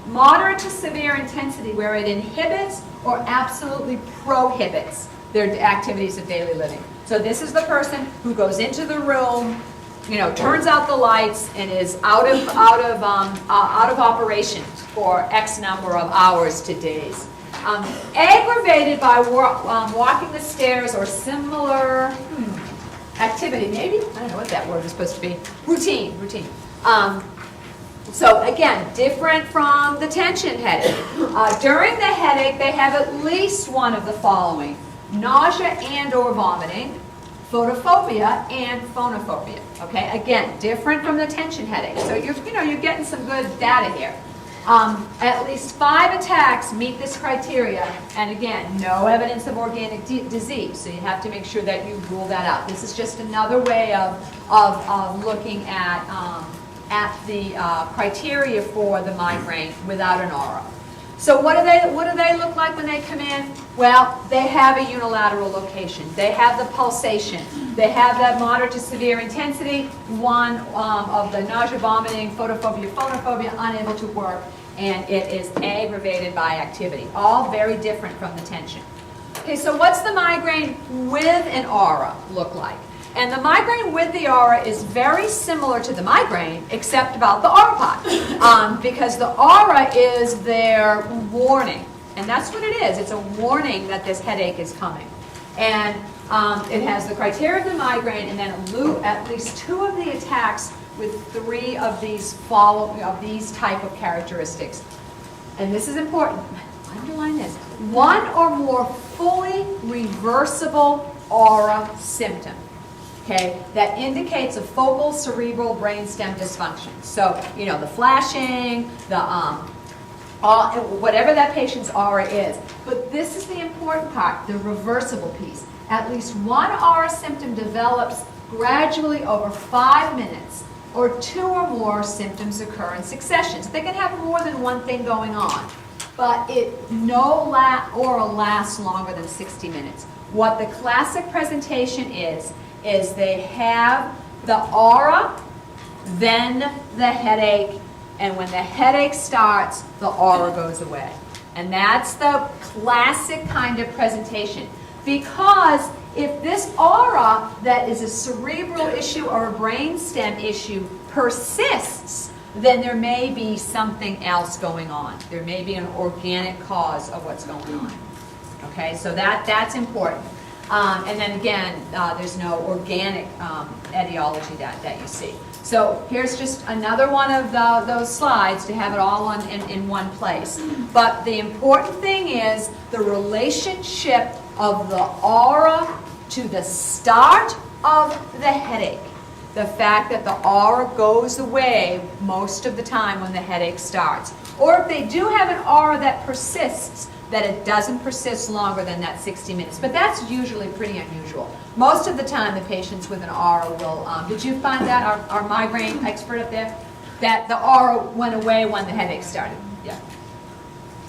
Moderate to severe intensity, where it inhibits or absolutely prohibits their activities of daily living. So this is the person who goes into the room, you know, turns out the lights, and is out of operation for X number of hours to days. Aggravated by walking the stairs or similar activity, maybe? I don't know what that word is supposed to be. Routine. So again, different from the tension headache. During the headache, they have at least one of the following: nausea and or vomiting, photophobia and phonophobia, okay? Again, different from the tension headache. So you're getting some good data here. At least 5 attacks meet this criteria, and again, no evidence of organic disease, so you have to make sure that you rule that out. This is just another way of looking at the criteria for the migraine without an aura. So what do they look like when they come in? Well, they have a unilateral location. They have the pulsation. They have that moderate to severe intensity, one of the nausea, vomiting, photophobia, phonophobia, unable to work, and it is aggravated by activity. All very different from the tension. Okay, so what's the migraine with an aura look like? And the migraine with the aura is very similar to the migraine, except about the aura pot. Because the aura is their warning. And that's what it is. It's a warning that this headache is coming. And it has the criteria of the migraine, and then at least 2 of the attacks with 3 of these type of characteristics. And this is important. Underline this. 1 or more fully reversible aura symptom. Okay, that indicates a focal cerebral brainstem dysfunction. So, the flashing, the whatever that patient's aura is. But this is the important part, the reversible piece. At least 1 aura symptom develops gradually over 5 minutes, or 2 or more symptoms occur in succession. So they can have more than one thing going on. But no aura lasts longer than 60 minutes. What the classic presentation is they have the aura, then the headache, and when the headache starts, the aura goes away. And that's the classic kind of presentation. Because if this aura that is a cerebral issue or a brainstem issue persists, then there may be something else going on. There may be an organic cause of what's going on. Okay, so that's important. And then again, there's no organic etiology that you see. So here's just another one of those slides to have it all in one place. But the important thing is the relationship of the aura to the start of the headache. The fact that the aura goes away most of the time when the headache starts. Or if they do have an aura that persists, that it doesn't persist longer than that 60 minutes. But that's usually pretty unusual. Most of the time the patients with an aura will, did you find that, our migraine expert up there? That the aura went away when the headache started. Yeah.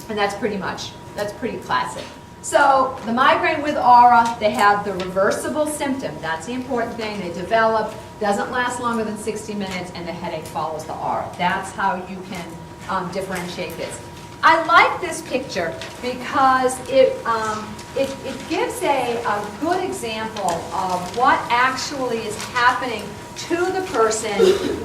And that's pretty classic. So the migraine with aura, they have the reversible symptom. That's the important thing. They develop, doesn't last longer than 60 minutes, and the headache follows the aura. That's how you can differentiate this. I like this picture because it gives a good example of what actually is happening to the person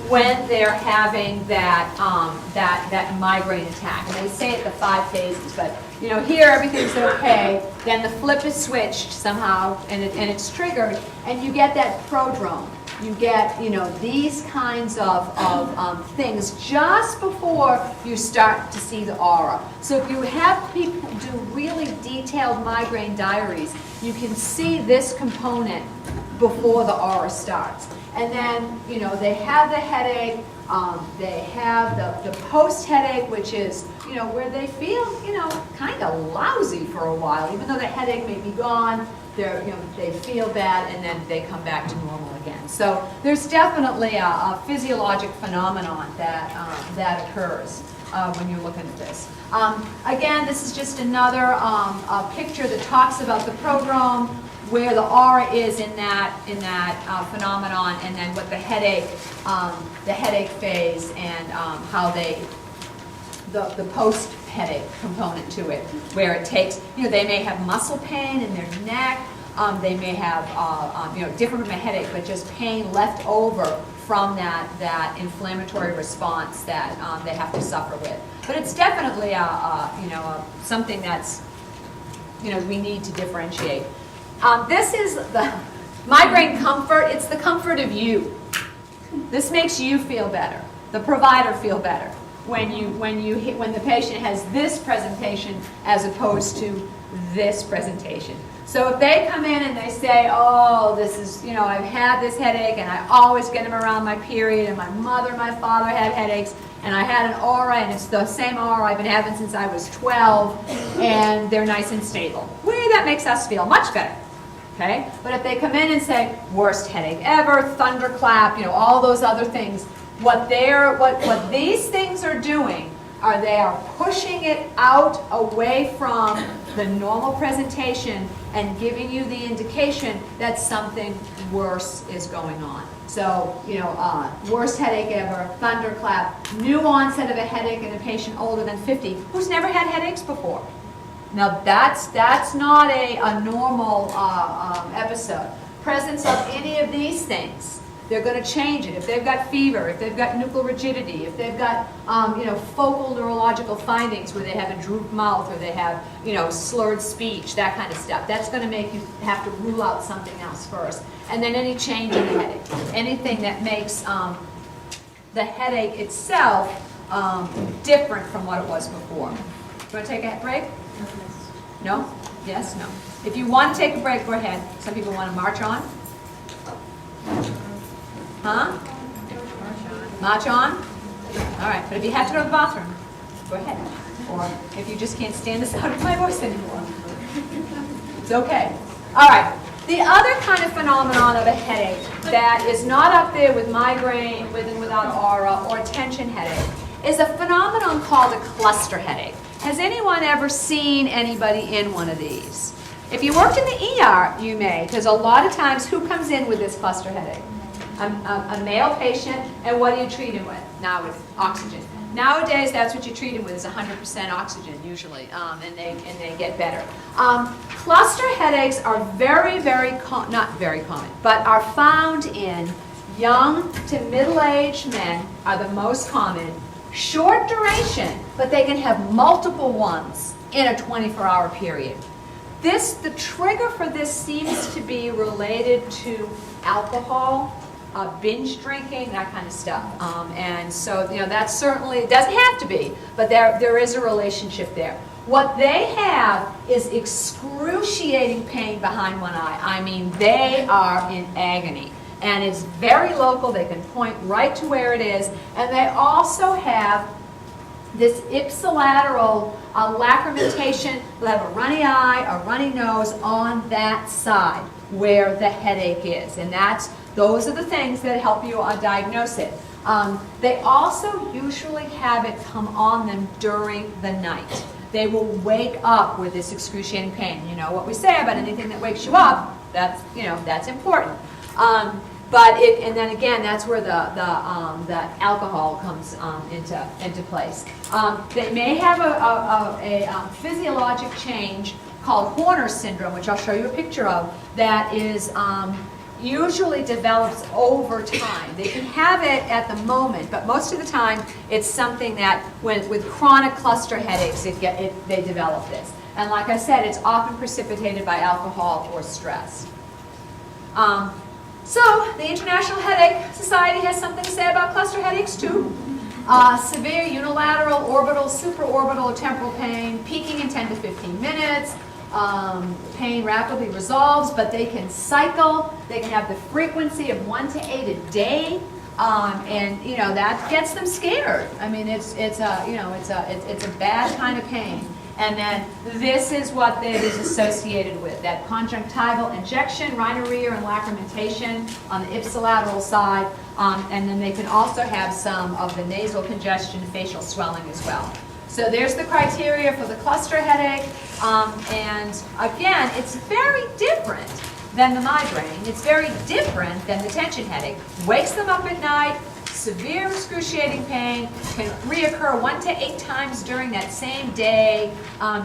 when they're having that migraine attack. And they say it the 5 phases, but here everything's okay. Then the flip is switched somehow, and it's triggered, and you get that prodrome. You get, these kinds of things just before you start to see the aura. So if you have people do really detailed migraine diaries, you can see this component before the aura starts. And then, they have the headache, they have the post-headache, which is, where they feel, kind of lousy for a while. Even though the headache may be gone, they feel bad, and then they come back to normal again. So there's definitely a physiologic phenomenon that occurs when you're looking at this. Again, this is just another picture that talks about the prodrome, where the aura is in that phenomenon, and then what the headache phase, and how the post-headache component to it, where it takes, they may have muscle pain in their neck, they may have, different from a headache, but just pain left over from that inflammatory response that they have to suffer with. But it's definitely something that's, we need to differentiate. This is the migraine comfort. It's the comfort of you. This makes you feel better, the provider feel better, when the patient has this presentation as opposed to this presentation. So if they come in and they say, oh, this is, you know, I've had this headache and I always get them around my period, and my mother and my father had headaches, and I had an aura, and it's the same aura I've been having since I was 12, and they're nice and stable. That makes us feel much better. Okay? But if they come in and say, worst headache ever, thunderclap, you know, all those other things, what these things are doing are they are pushing it out away from the normal presentation and giving you the indication that something worse is going on. So, you know, worst headache ever, thunderclap, new onset of a headache in a patient older than 50 who's never had headaches before. Now that's not a normal episode. Presence of any of these things, they're going to change it. If they've got fever, if they've got nuchal rigidity, if they've got you know, focal neurological findings where they have a drooped mouth or they have, you know, slurred speech, that kind of stuff, that's going to make you have to rule out something else first. And then any change in the headache, anything that makes the headache itself different from what it was before. You want to take a break? No? Yes? No? If you want to take a break, go ahead. Some people want to march on. Huh? March on? All right. But if you have to go to the bathroom, go ahead. Or if you just can't stand the sound of my voice anymore, it's okay. All right. The other kind of phenomenon of a headache that is not up there with migraine, with and without aura, or tension headache, is a phenomenon called a cluster headache. Has anyone ever seen anybody in one of these? If you worked in the ER, you may, because a lot of times, who comes in with this cluster headache? A male patient, and what do you treat him with? Now with oxygen. Nowadays, that's what you treat him with, is 100% oxygen usually, and they get better. Cluster headaches are very, not very common, but are found in young to middle-aged men, are the most common. Short duration, but they can have multiple ones in a 24-hour period. The trigger for this seems to be related to alcohol, binge drinking, that kind of stuff. And so, you know, that certainly, it doesn't have to be, but there is a relationship there. What they have is excruciating pain behind one eye. I mean, they are in agony. And it's very local. They can point right to where it is. And they also have this ipsilateral lacrimentation. They'll have a runny eye, a runny nose on that side where the headache is. And those are the things that help you diagnose it. They also usually have it come on them during the night. They will wake up with this excruciating pain. You know what we say about anything that wakes you up, that's important. And then again, that's where the alcohol comes into place. They may have a physiologic change called Horner syndrome, which I'll show you a picture of, that is usually develops over time. They can have it at the moment, but most of the time it's something that, with chronic cluster headaches, they develop this. And like I said, it's often precipitated by alcohol or stress. So, the International Headache Society has something to say about cluster headaches too. Severe unilateral, orbital, supraorbital, or temporal pain, peaking in 10 to 15 minutes. Pain rapidly resolves, but they can cycle. They can have the frequency of 1 to 8 a day, and you know that gets them scared. I mean, it's a bad kind of pain. And then this is what it is associated with, that conjunctival injection, rhinorrhea, and lacrimentation on the ipsilateral side. And then they can also have some of the nasal congestion, facial swelling as well. So there's the criteria for the cluster headache. And again, it's very different than the migraine. It's very different than the tension headache. Wakes them up at night. Severe excruciating pain, can reoccur 1 to 8 times during that same day.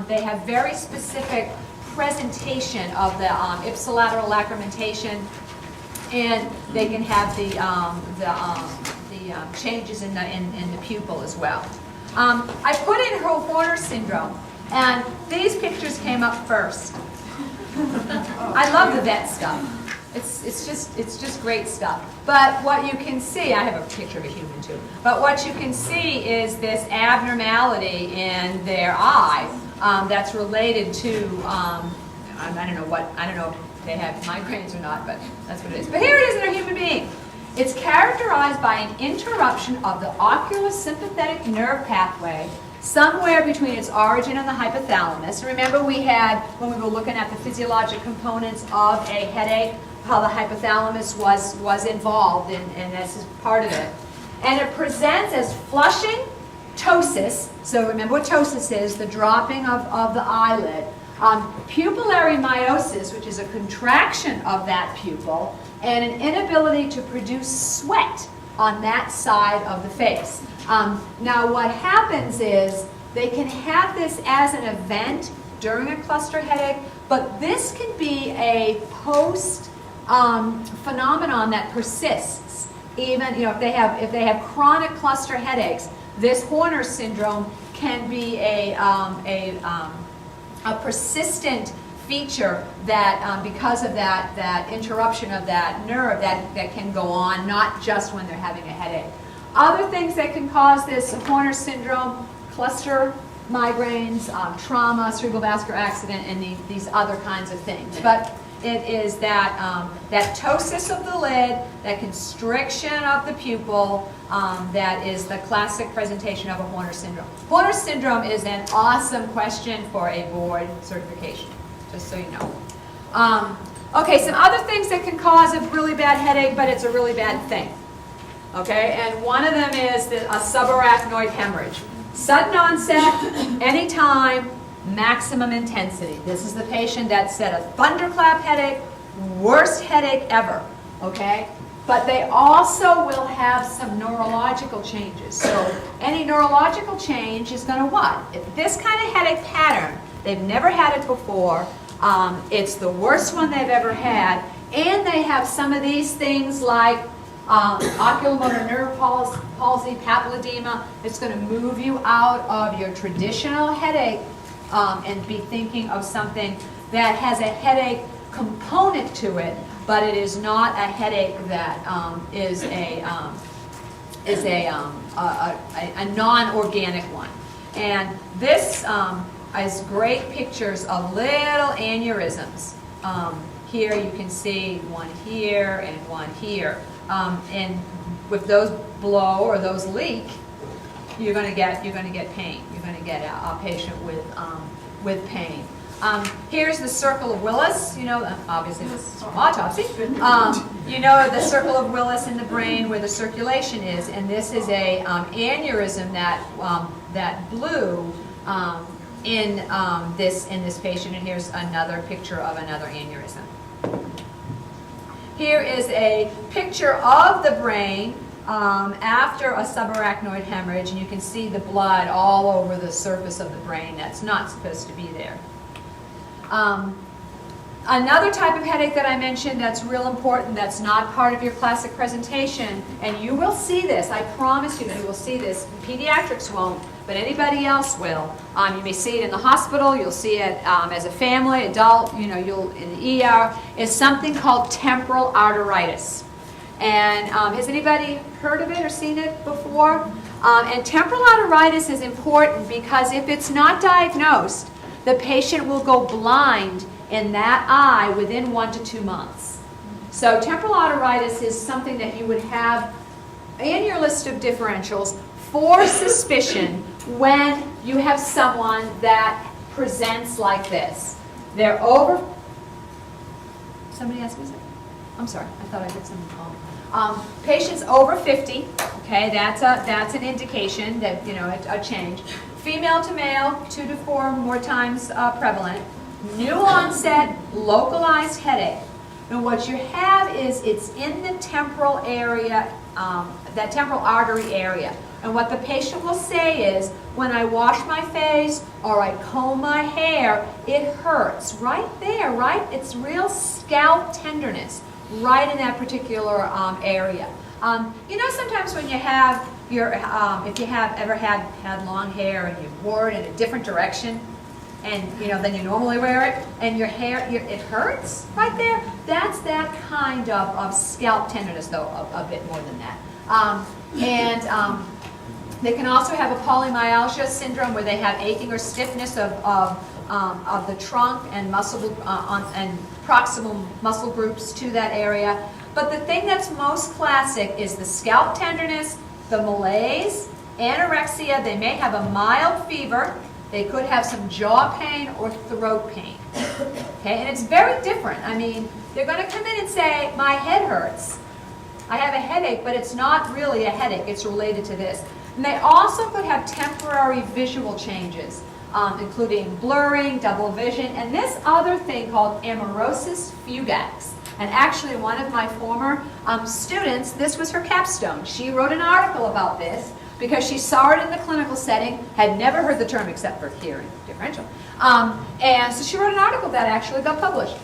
They have very specific presentation of the ipsilateral lacrimentation, and they can have the changes in the pupil as well. I put in Horner syndrome, and these pictures came up first. I love the vet stuff. It's just great stuff. But what you can see, I have a picture of a human too, but what you can see is this abnormality in their eye that's related to I don't know if they have migraines or not, but that's what it is. But here it is in a human being. It's characterized by an interruption of the oculosympathetic nerve pathway somewhere between its origin and the hypothalamus. Remember we had, when we were looking at the physiologic components of a headache, how the hypothalamus was involved, and this is part of it. And it presents as flushing, ptosis, so remember what ptosis is, the dropping of the eyelid, pupillary miosis, which is a contraction of that pupil, and an inability to produce sweat on that side of the face. Now what happens is they can have this as an event during a cluster headache, but this can be a post phenomenon that persists. Even if they have chronic cluster headaches, this Horner syndrome can be a persistent feature that because of that interruption of that nerve that can go on, not just when they're having a headache. Other things that can cause this Horner syndrome: cluster migraines, trauma, cerebral vascular accident, and these other kinds of things. But it is that ptosis of the lid, that constriction of the pupil, that is the classic presentation of a Horner syndrome. Horner syndrome is an awesome question for a board certification, just so you know. Okay, some other things that can cause a really bad headache, but it's a really bad thing. Okay, and one of them is a subarachnoid hemorrhage. Sudden onset, anytime, maximum intensity. This is the patient that said a thunderclap headache, worst headache ever, okay? But they also will have some neurological changes. So any neurological change is going to what? If this kind of headache pattern, they've never had it before, it's the worst one they've ever had, and they have some of these things like oculomotor nerve palsy, papilledema. It's going to move you out of your traditional headache and be thinking of something that has a headache component to it, but it is not a headache that is a non-organic one. And this is great pictures of little aneurysms. Here you can see one here and one here. And if those blow or those leak, you're going to get pain. You're going to get a patient with pain. Here's the circle of Willis. Obviously this is from autopsy. You know the circle of Willis in the brain where the circulation is, and this is a aneurysm that blew in this patient. And here's another picture of another aneurysm. Here is a picture of the brain after a subarachnoid hemorrhage, and you can see the blood all over the surface of the brain that's not supposed to be there. Another type of headache that I mentioned that's real important, that's not part of your classic presentation, and you will see this, I promise you will see this. Pediatrics won't, but anybody else will. You may see it in the hospital, you'll see it as a family, adult, you'll in the ER, is something called temporal arteritis. And has anybody heard of it or seen it before? And temporal arteritis is important because if it's not diagnosed, the patient will go blind in that eye within 1 to 2 months. So temporal arteritis is something that you would have in your list of differentials for suspicion when you have someone that presents like this. They're over... Somebody asked me something? I'm sorry, I thought I heard something call. Patients over 50, okay, that's an indication that, a change. Female to male, 2 to 4 more times prevalent. New onset, localized headache. And what you have is it's in the temporal area, that temporal artery area. And what the patient will say is, when I wash my face or I comb my hair, it hurts. Right there, right? It's real scalp tenderness right in that particular area. Sometimes when you have your, if you have ever had long hair and you wore it in a different direction, and then you normally wear it, and your hair, it hurts right there. That's that kind of scalp tenderness, though a bit more than that. They can also have a polymyalgia syndrome where they have aching or stiffness of of the trunk and and proximal muscle groups to that area. But the thing that's most classic is the scalp tenderness, the malaise, anorexia. They may have a mild fever. They could have some jaw pain or throat pain. Okay, and it's very different. I mean, they're going to come in and say, my head hurts. I have a headache, but it's not really a headache. It's related to this. And they also could have temporary visual changes, including blurring, double vision, and this other thing called amaurosis fugax. And actually, one of my former students, this was her capstone. She wrote an article about this because she saw it in the clinical setting, had never heard the term except for hearing differential. And so she wrote an article that actually got published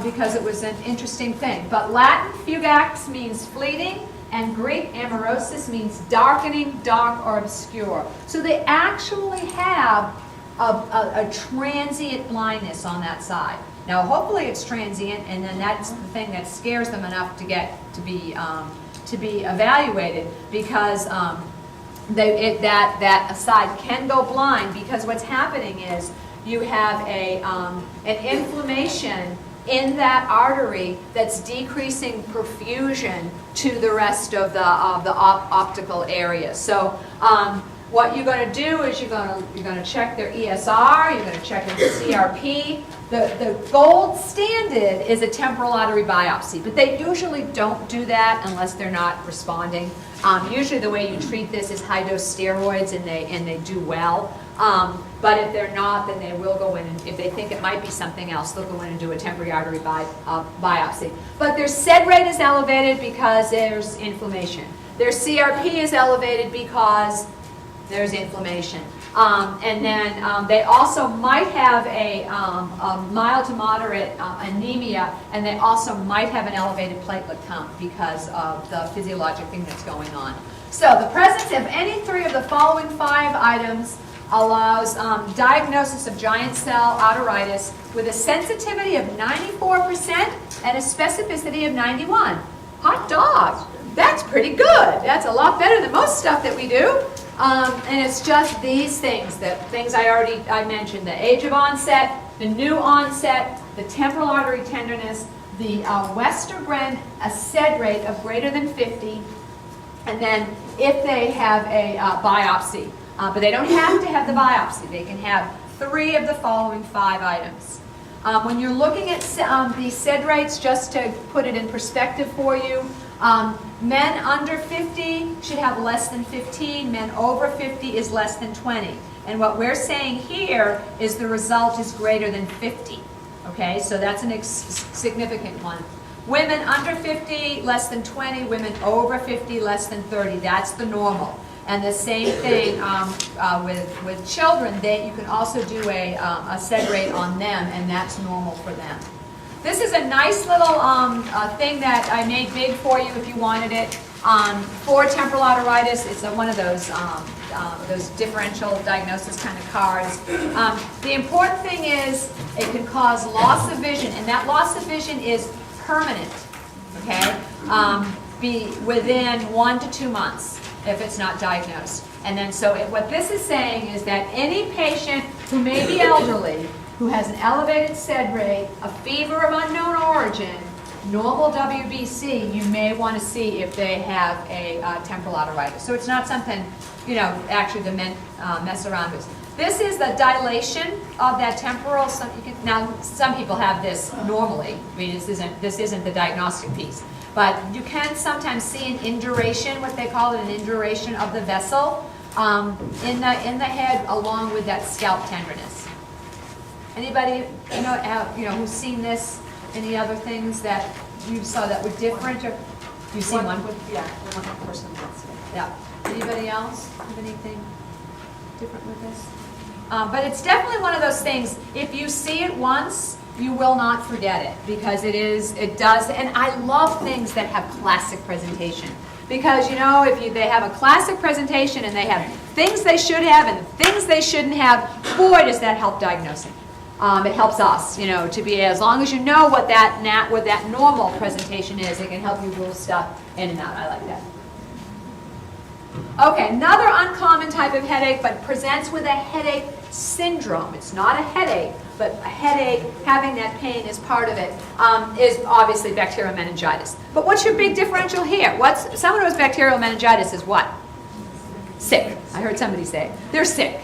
because it was an interesting thing. But Latin fugax means fleeting, and Greek amaurosis means darkening, dark, or obscure. So they actually have a transient blindness on that side. Now, hopefully it's transient, and then that's the thing that scares them enough to get to be evaluated, because that side can go blind, because what's happening is you have an inflammation in that artery that's decreasing perfusion to the rest of the optical area. So what you're going to do is you're going to check their ESR, you're going to check their CRP. The gold standard is a temporal artery biopsy, but they usually don't do that unless they're not responding. Usually the way you treat this is high-dose steroids, and they do well. But if they're not, then they will go in, and if they think it might be something else, they'll go in and do a temporary artery biopsy. But their SED rate is elevated because there's inflammation. Their CRP is elevated because there's inflammation. And then they also might have a mild to moderate anemia, and they also might have an elevated platelet count because of the physiologic thing that's going on. So the presence of any three of the following 5 items allows diagnosis of giant cell arteritis with a sensitivity of 94% and a specificity of 91. Hot dog! That's pretty good. That's a lot better than most stuff that we do. And it's just these things, the things I mentioned, the age of onset, the new onset, the temporal artery tenderness, the Westergren, a SED rate of greater than 50, and then if they have a biopsy. But they don't have to have the biopsy. They can have 3 of the following 5 items. When you're looking at the SED rates, just to put it in perspective for you, men under 50 should have less than 15. Men over 50 is less than 20. And what we're saying here is the result is greater than 50. Okay, so that's a significant one. Women under 50, less than 20. Women over 50, less than 30. That's the normal. And the same thing with children. You can also do a SED rate on them, and that's normal for them. This is a nice little thing that I made big for you if you wanted it. For temporal arteritis, it's one of those differential diagnosis kind of cards. The important thing is it can cause loss of vision, and that loss of vision is permanent, okay? Be within 1 to 2 months if it's not diagnosed. And then what this is saying is that any patient who may be elderly, who has an elevated SED rate, a fever of unknown origin, normal WBC, you may want to see if they have a temporal arteritis. So it's not something, actually the men mess around with. This is the dilation of that temporal. Now, some people have this normally. I mean, this isn't the diagnostic piece. But you can sometimes see an induration, what they call it, an induration of the vessel in the head, along with that scalp tenderness. Anybody, who's seen this? Any other things that you saw that were different, or you've seen one? Yeah, one person wants it. Yeah. Anybody else have anything different with this? But it's definitely one of those things. If you see it once, you will not forget it, because it does. And I love things that have classic presentation, because if they have a classic presentation and they have things they should have and things they shouldn't have, boy, does that help diagnosing. It helps us, to be, as long as you know what that normal presentation is, it can help you rule stuff in and out. I like that. Okay, another uncommon type of headache, but presents with a headache syndrome. It's not a headache, but a headache, having that pain is part of it, is obviously bacterial meningitis. But what's your big differential here? Someone who has bacterial meningitis is what? Sick. I heard somebody say it. They're sick.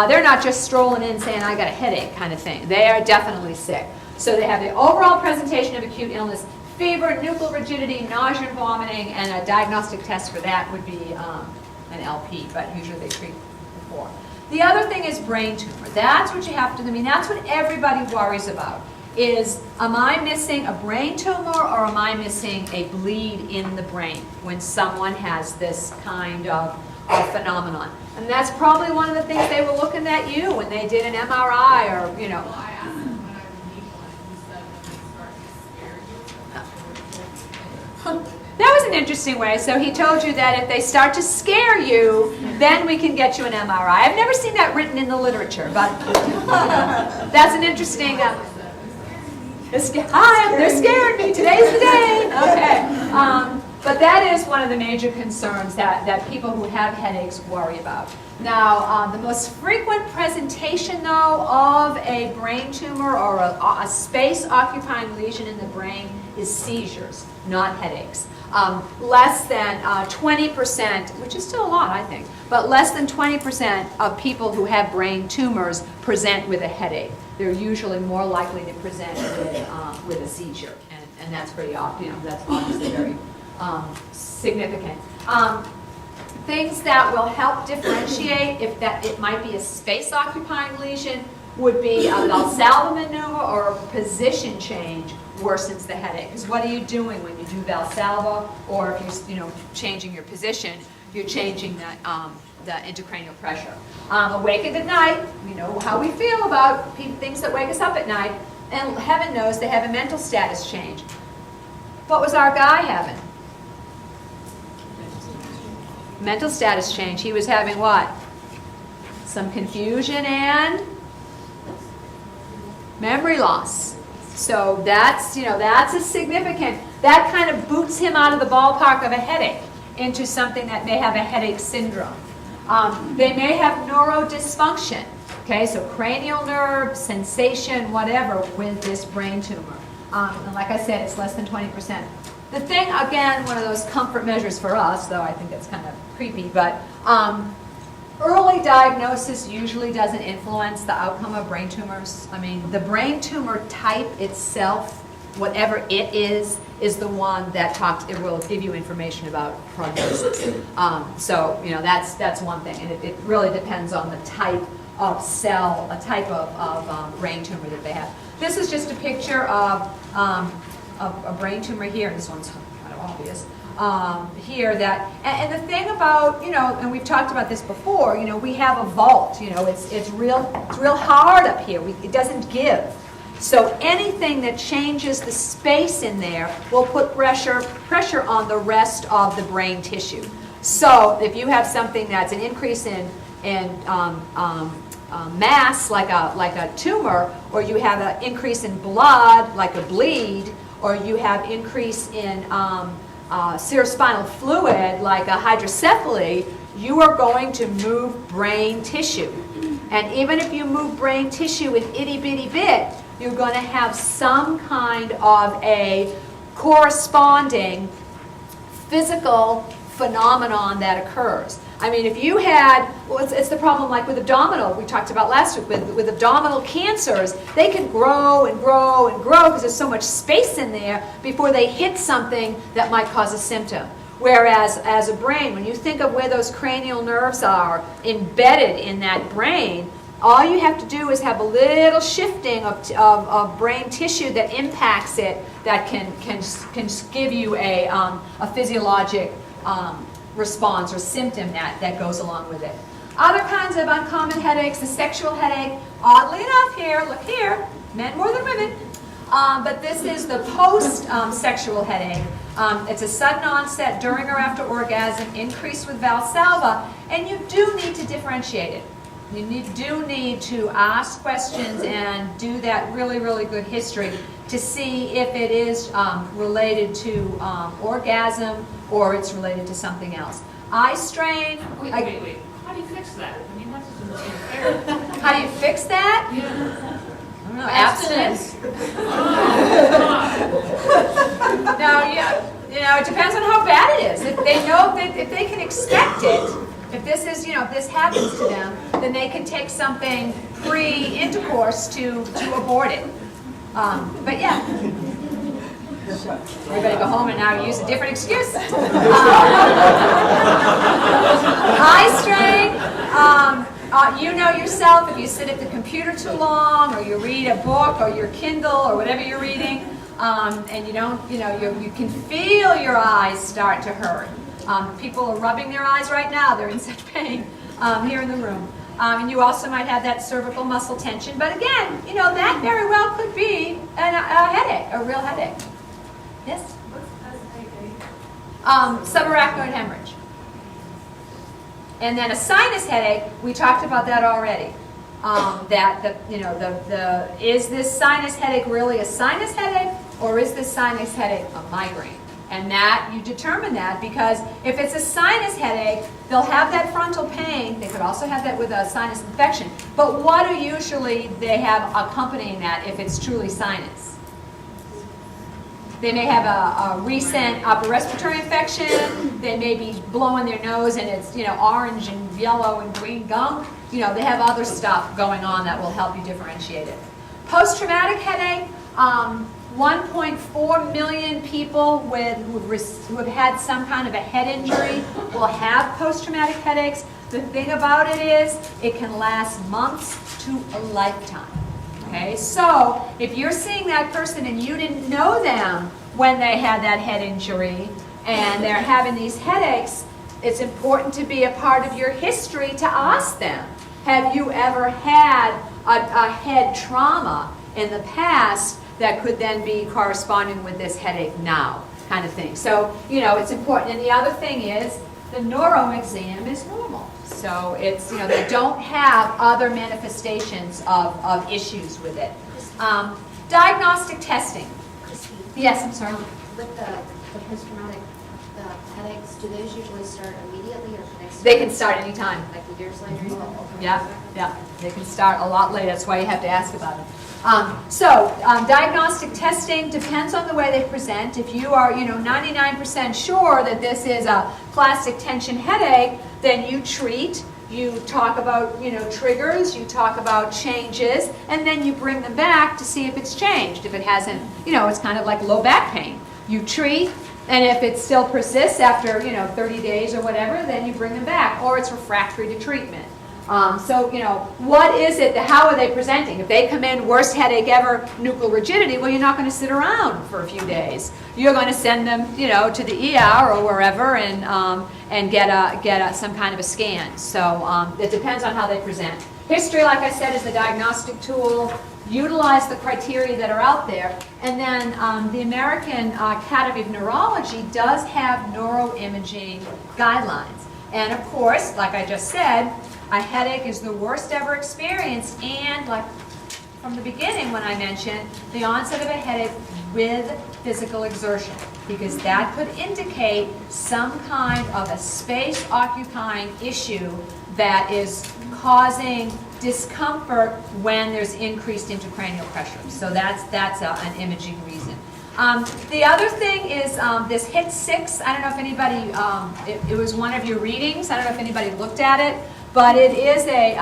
They're not just strolling in saying, I got a headache kind of thing. They are definitely sick. So they have the overall presentation of acute illness, fever, nuchal rigidity, nausea and vomiting, and a diagnostic test for that would be an LP, but usually they treat before. The other thing is brain tumor. That's what you have to, that's what everybody worries about, is am I missing a brain tumor or am I missing a bleed in the brain when someone has this kind of phenomenon? And that's probably one of the things they were looking at you when they did an MRI or, Well, I asked him when I was in Eagle, and he said when they start to scare you, That was an interesting way. So he told you that if they start to scare you, then we can get you an MRI. I've never seen that written in the literature, but that's an interesting. Hi, they're scaring me. Today's the day. Okay. But that is one of the major concerns that people who have headaches worry about. Now, the most frequent presentation, though, of a brain tumor or a space-occupying lesion in the brain is seizures, not headaches. Less than 20%, which is still a lot, I think, but less than 20% of people who have brain tumors present with a headache. They're usually more likely to present with a seizure, and that's pretty obvious. That's obviously very significant. Things that will help differentiate if that it might be a space-occupying lesion would be a Valsalva maneuver or a position change worsens the headache. Because what are you doing when you do Valsalva, or if you're changing your position, you're changing the intracranial pressure. Awakened at night, we know how we feel about things that wake us up at night, and heaven knows they have a mental status change. What was our guy having? Mental status change. He was having what? Some confusion and memory loss. So that's a significant, that kind of boots him out of the ballpark of a headache into something that may have a headache syndrome. They may have neurodysfunction, okay, so cranial nerve, sensation, whatever, with this brain tumor. And like I said, it's less than 20%. The thing, again, one of those comfort measures for us, though I think it's kind of creepy, but early diagnosis usually doesn't influence the outcome of brain tumors. I mean, the brain tumor type itself, whatever it is the one that it will give you information about prognosis. So, that's one thing, and it really depends on the type of cell, a type of brain tumor that they have. This is just a picture of a brain tumor here. This one's kind of obvious. Here and the thing about, and we've talked about this before, we have a vault, it's real hard up here. It doesn't give. So anything that changes the space in there will put pressure on the rest of the brain tissue. So if you have something that's an increase in mass, like a tumor, or you have an increase in blood, like a bleed, or you have increase in cerebrospinal fluid, like a hydrocephaly, you are going to move brain tissue. And even if you move brain tissue an itty-bitty bit, you're going to have some kind of a corresponding physical phenomenon that occurs. I mean, if you had, it's the problem like with abdominal, we talked about last week, with abdominal cancers, they can grow and grow and grow because there's so much space in there before they hit something that might cause a symptom. Whereas as a brain, when you think of where those cranial nerves are embedded in that brain, all you have to do is have a little shifting of brain tissue that impacts it that can give you a physiologic response or symptom that goes along with it. Other kinds of uncommon headaches, the sexual headache, oddly enough here, look here, men more than women, but this is the post-sexual headache. It's a sudden onset during or after orgasm, increase with Valsalva, and you do need to differentiate it. You do need to ask questions and do that really, really good history to see if it is related to orgasm or it's related to something else. Eye strain. Wait. How do you fix that? I mean, that doesn't seem fair. How do you fix that? Yeah. don't know, abstinence? No, yeah, it depends on how bad it is. If they know that, if they can expect it, if this is, if this happens to them, then they can take something pre-intercourse to abort it. But yeah. Everybody go home and now use a different excuse. Eye strain. You know yourself if you sit at the computer too long, or you read a book, or your Kindle, or whatever you're reading, and you don't, you can feel your eyes start to hurt. People are rubbing their eyes right now; they're in such pain here in the room. And you also might have that cervical muscle tension. But again, that very well could be a headache, a real headache. Yes? What's SAA? Subarachnoid hemorrhage. And then a sinus headache, we talked about that already. Is this sinus headache really a sinus headache, or is this sinus headache a migraine? And that, you determine that, because if it's a sinus headache, they'll have that frontal pain. They could also have that with a sinus infection. But what do usually they have accompanying that if it's truly sinus? They may have a recent upper respiratory infection. They may be blowing their nose and it's, orange and yellow and green gunk. They have other stuff going on that will help you differentiate it. Post-traumatic headache, 1.4 million people who have had some kind of a head injury will have post-traumatic headaches. The thing about it is it can last months to a lifetime. Okay, so if you're seeing that person and you didn't know them when they had that head injury and they're having these headaches, it's important to be a part of your history to ask them, have you ever had a head trauma in the past that could then be corresponding with this headache now, kind of thing. So, it's important. And the other thing is the neuro exam is normal. So it's, they don't have other manifestations of issues with it. Diagnostic testing. Christine, Yes, I'm sorry. with the post-traumatic headaches, do those usually start immediately, or can they start? They can start anytime. Like years later? even? Yeah. They can start a lot later. That's why you have to ask about it. Diagnostic testing depends on the way they present. If you are, 99% sure that this is a plastic tension headache, then you treat. You talk about, triggers. You talk about changes, and then you bring them back to see if it's changed. If it hasn't, it's kind of like low back pain. You treat, and if it still persists after, 30 days or whatever, then you bring them back, or it's refractory to treatment. What is it, how are they presenting? If they come in, worst headache ever, nuchal rigidity, well, you're not going to sit around for a few days. You're going to send them, to the ER or wherever and get some kind of a scan. So it depends on how they present. History, like I said, is the diagnostic tool. Utilize the criteria that are out there. And then the American Academy of Neurology does have neuroimaging guidelines. And of course, like I just said, a headache is the worst ever experience, and like from the beginning when I mentioned the onset of a headache with physical exertion, because that could indicate some kind of a space-occupying issue that is causing discomfort when there's increased intracranial pressure. So that's an imaging reason. The other thing is this HIT6. I don't know if anybody, it was one of your readings. I don't know if anybody looked at it. But it is a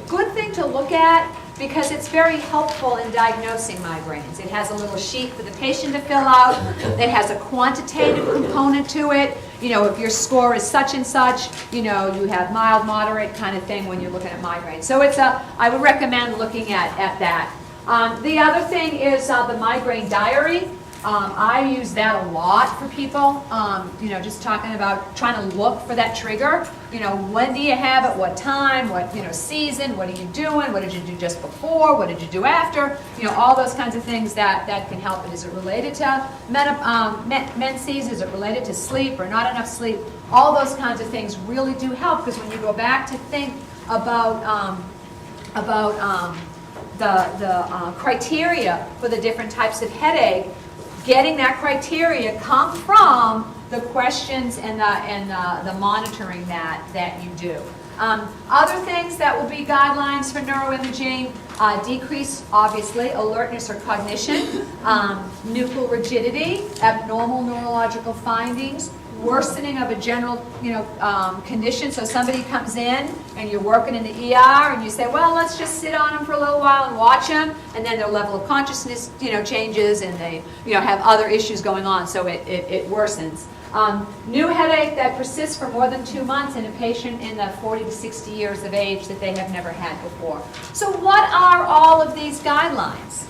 good thing to look at because it's very helpful in diagnosing migraines. It has a little sheet for the patient to fill out. It has a quantitative component to it. If your score is such and such, you have mild, moderate kind of thing when you're looking at migraines. So I would recommend looking at that. The other thing is the migraine diary. I use that a lot for people, just talking about trying to look for that trigger. When do you have it, what time, what season, what are you doing, what did you do just before, what did you do after, all those kinds of things that can help. Is it related to menses, is it related to sleep or not enough sleep? All those kinds of things really do help, because when you go back to think about the criteria for the different types of headache, getting that criteria come from the questions and the monitoring that you do. Other things that will be guidelines for neuroimaging, decrease, obviously, alertness or cognition, nuchal rigidity, abnormal neurological findings, worsening of a general, condition. So somebody comes in and you're working in the ER and you say, well, let's just sit on them for a little while and watch them, and then their level of consciousness, changes, and they, have other issues going on, so it worsens. New headache that persists for more than 2 months in a patient in the 40 to 60 years of age that they have never had before. So what are all of these guidelines?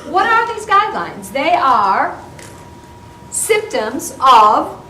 What are these guidelines? They are symptoms of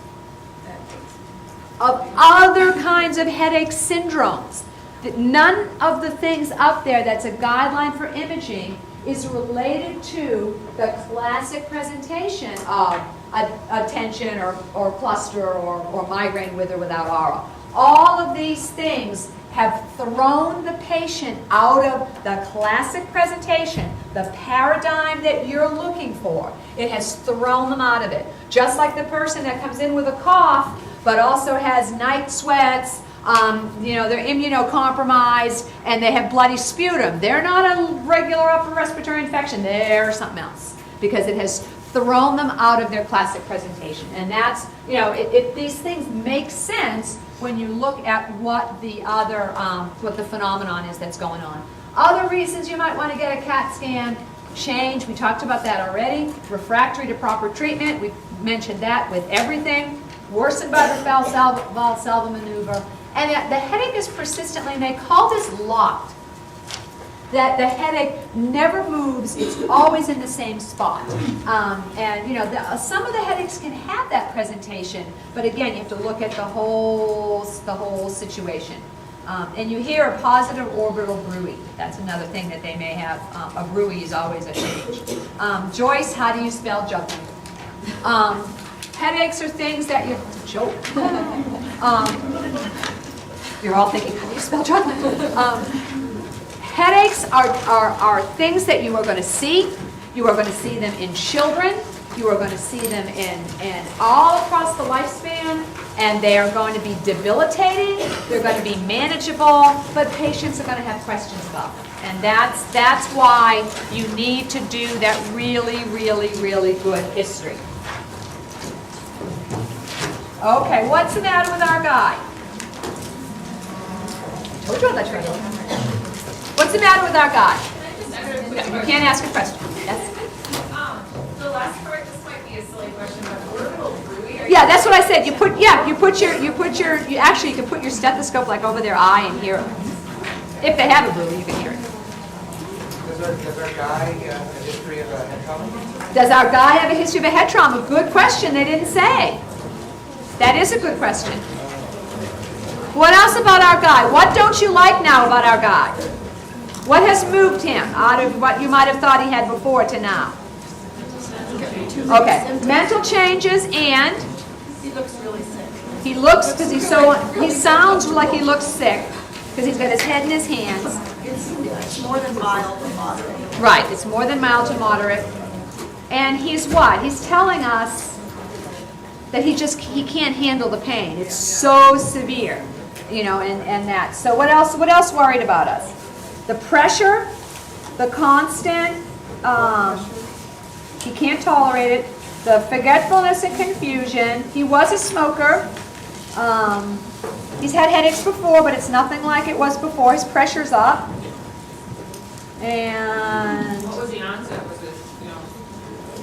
other kinds of headache syndromes. That none of the things up there that's a guideline for imaging is related to the classic presentation of a tension or cluster or migraine with or without aura. All of these things have thrown the patient out of the classic presentation, the paradigm that you're looking for. It has thrown them out of it. Just like the person that comes in with a cough but also has night sweats, they're immunocompromised, and they have bloody sputum. They're not a regular upper respiratory infection. They're something else, because it has thrown them out of their classic presentation. And that's, these things make sense when you look at what the other, what the phenomenon is that's going on. Other reasons you might want to get a CAT scan: change, we talked about that already. Refractory to proper treatment, we mentioned that with everything. Worsened by the Valsalva maneuver. And the headache is persistently, and they call this locked. That the headache never moves, it's always in the same spot. Some of the headaches can have that presentation, but again, you have to look at the whole situation. And you hear a positive orbital bruit. That's another thing that they may have. A bruit is always a change. Joyce, how do you spell juggling? Headaches are things that you joke. You're all thinking, how do you spell juggling? Headaches are things that you are going to see. You are going to see them in children. You are going to see them in all across the lifespan, and they are going to be debilitating. They're going to be manageable, but patients are going to have questions about them. And that's why you need to do that really, really, really good history. Okay, what's the matter with our guy? I told you about that. What's the matter with our guy? You can't ask a question. Yes? The last part, this might be a silly question, but orbital buoy, are Yeah, that's what I said. You can put your stethoscope like over their eye and hear it. If they have a buoy, you can hear it. Does our guy have a history of a head trauma? Does our guy have a history of a head trauma? Good question. They didn't say. That is a good question. What else about our guy? What don't you like now about our guy? What has moved him out of what you might have thought he had before to now? Okay, mental changes, and He looks really sick. he looks, because he sounds like he looks sick, because he's got his head in his hands. It's more than mild to moderate. Right, it's more than mild to moderate. And he's what? He's telling us that he can't handle the pain. It's so severe, and that. So what else worried about us? The pressure, the constant, he can't tolerate it, the forgetfulness and confusion. He was a smoker. He's had headaches before, but it's nothing like it was before. His pressure's up. And What was the onset? Was it,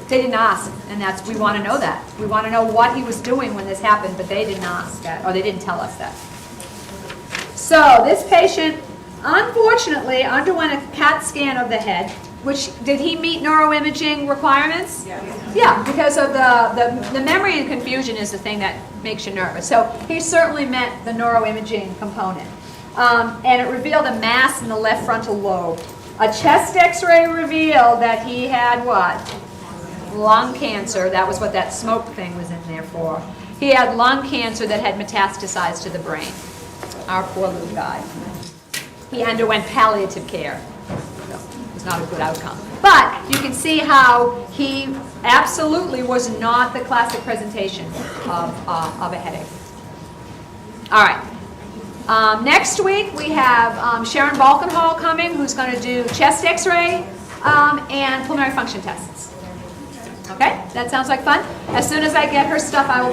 they didn't ask, and we want to know that. We want to know what he was doing when this happened, but they didn't ask that, or they didn't tell us that. So this patient, unfortunately, underwent a CAT scan of the head, which, did he meet neuroimaging requirements? Yeah, because of the memory and confusion is the thing that makes you nervous. So he certainly met the neuroimaging component. And it revealed a mass in the left frontal lobe. A chest x-ray revealed that he had what? Lung cancer. That was what that smoke thing was in there for. He had lung cancer that had metastasized to the brain. Our poor little guy. He underwent palliative care. So it was not a good outcome. But you can see how he absolutely was not the classic presentation of a headache. All right. Next week, we have Sharon Balkenhol coming, who's going to do chest x-ray and pulmonary function tests. Okay, that sounds like fun. As soon as I get her stuff, I will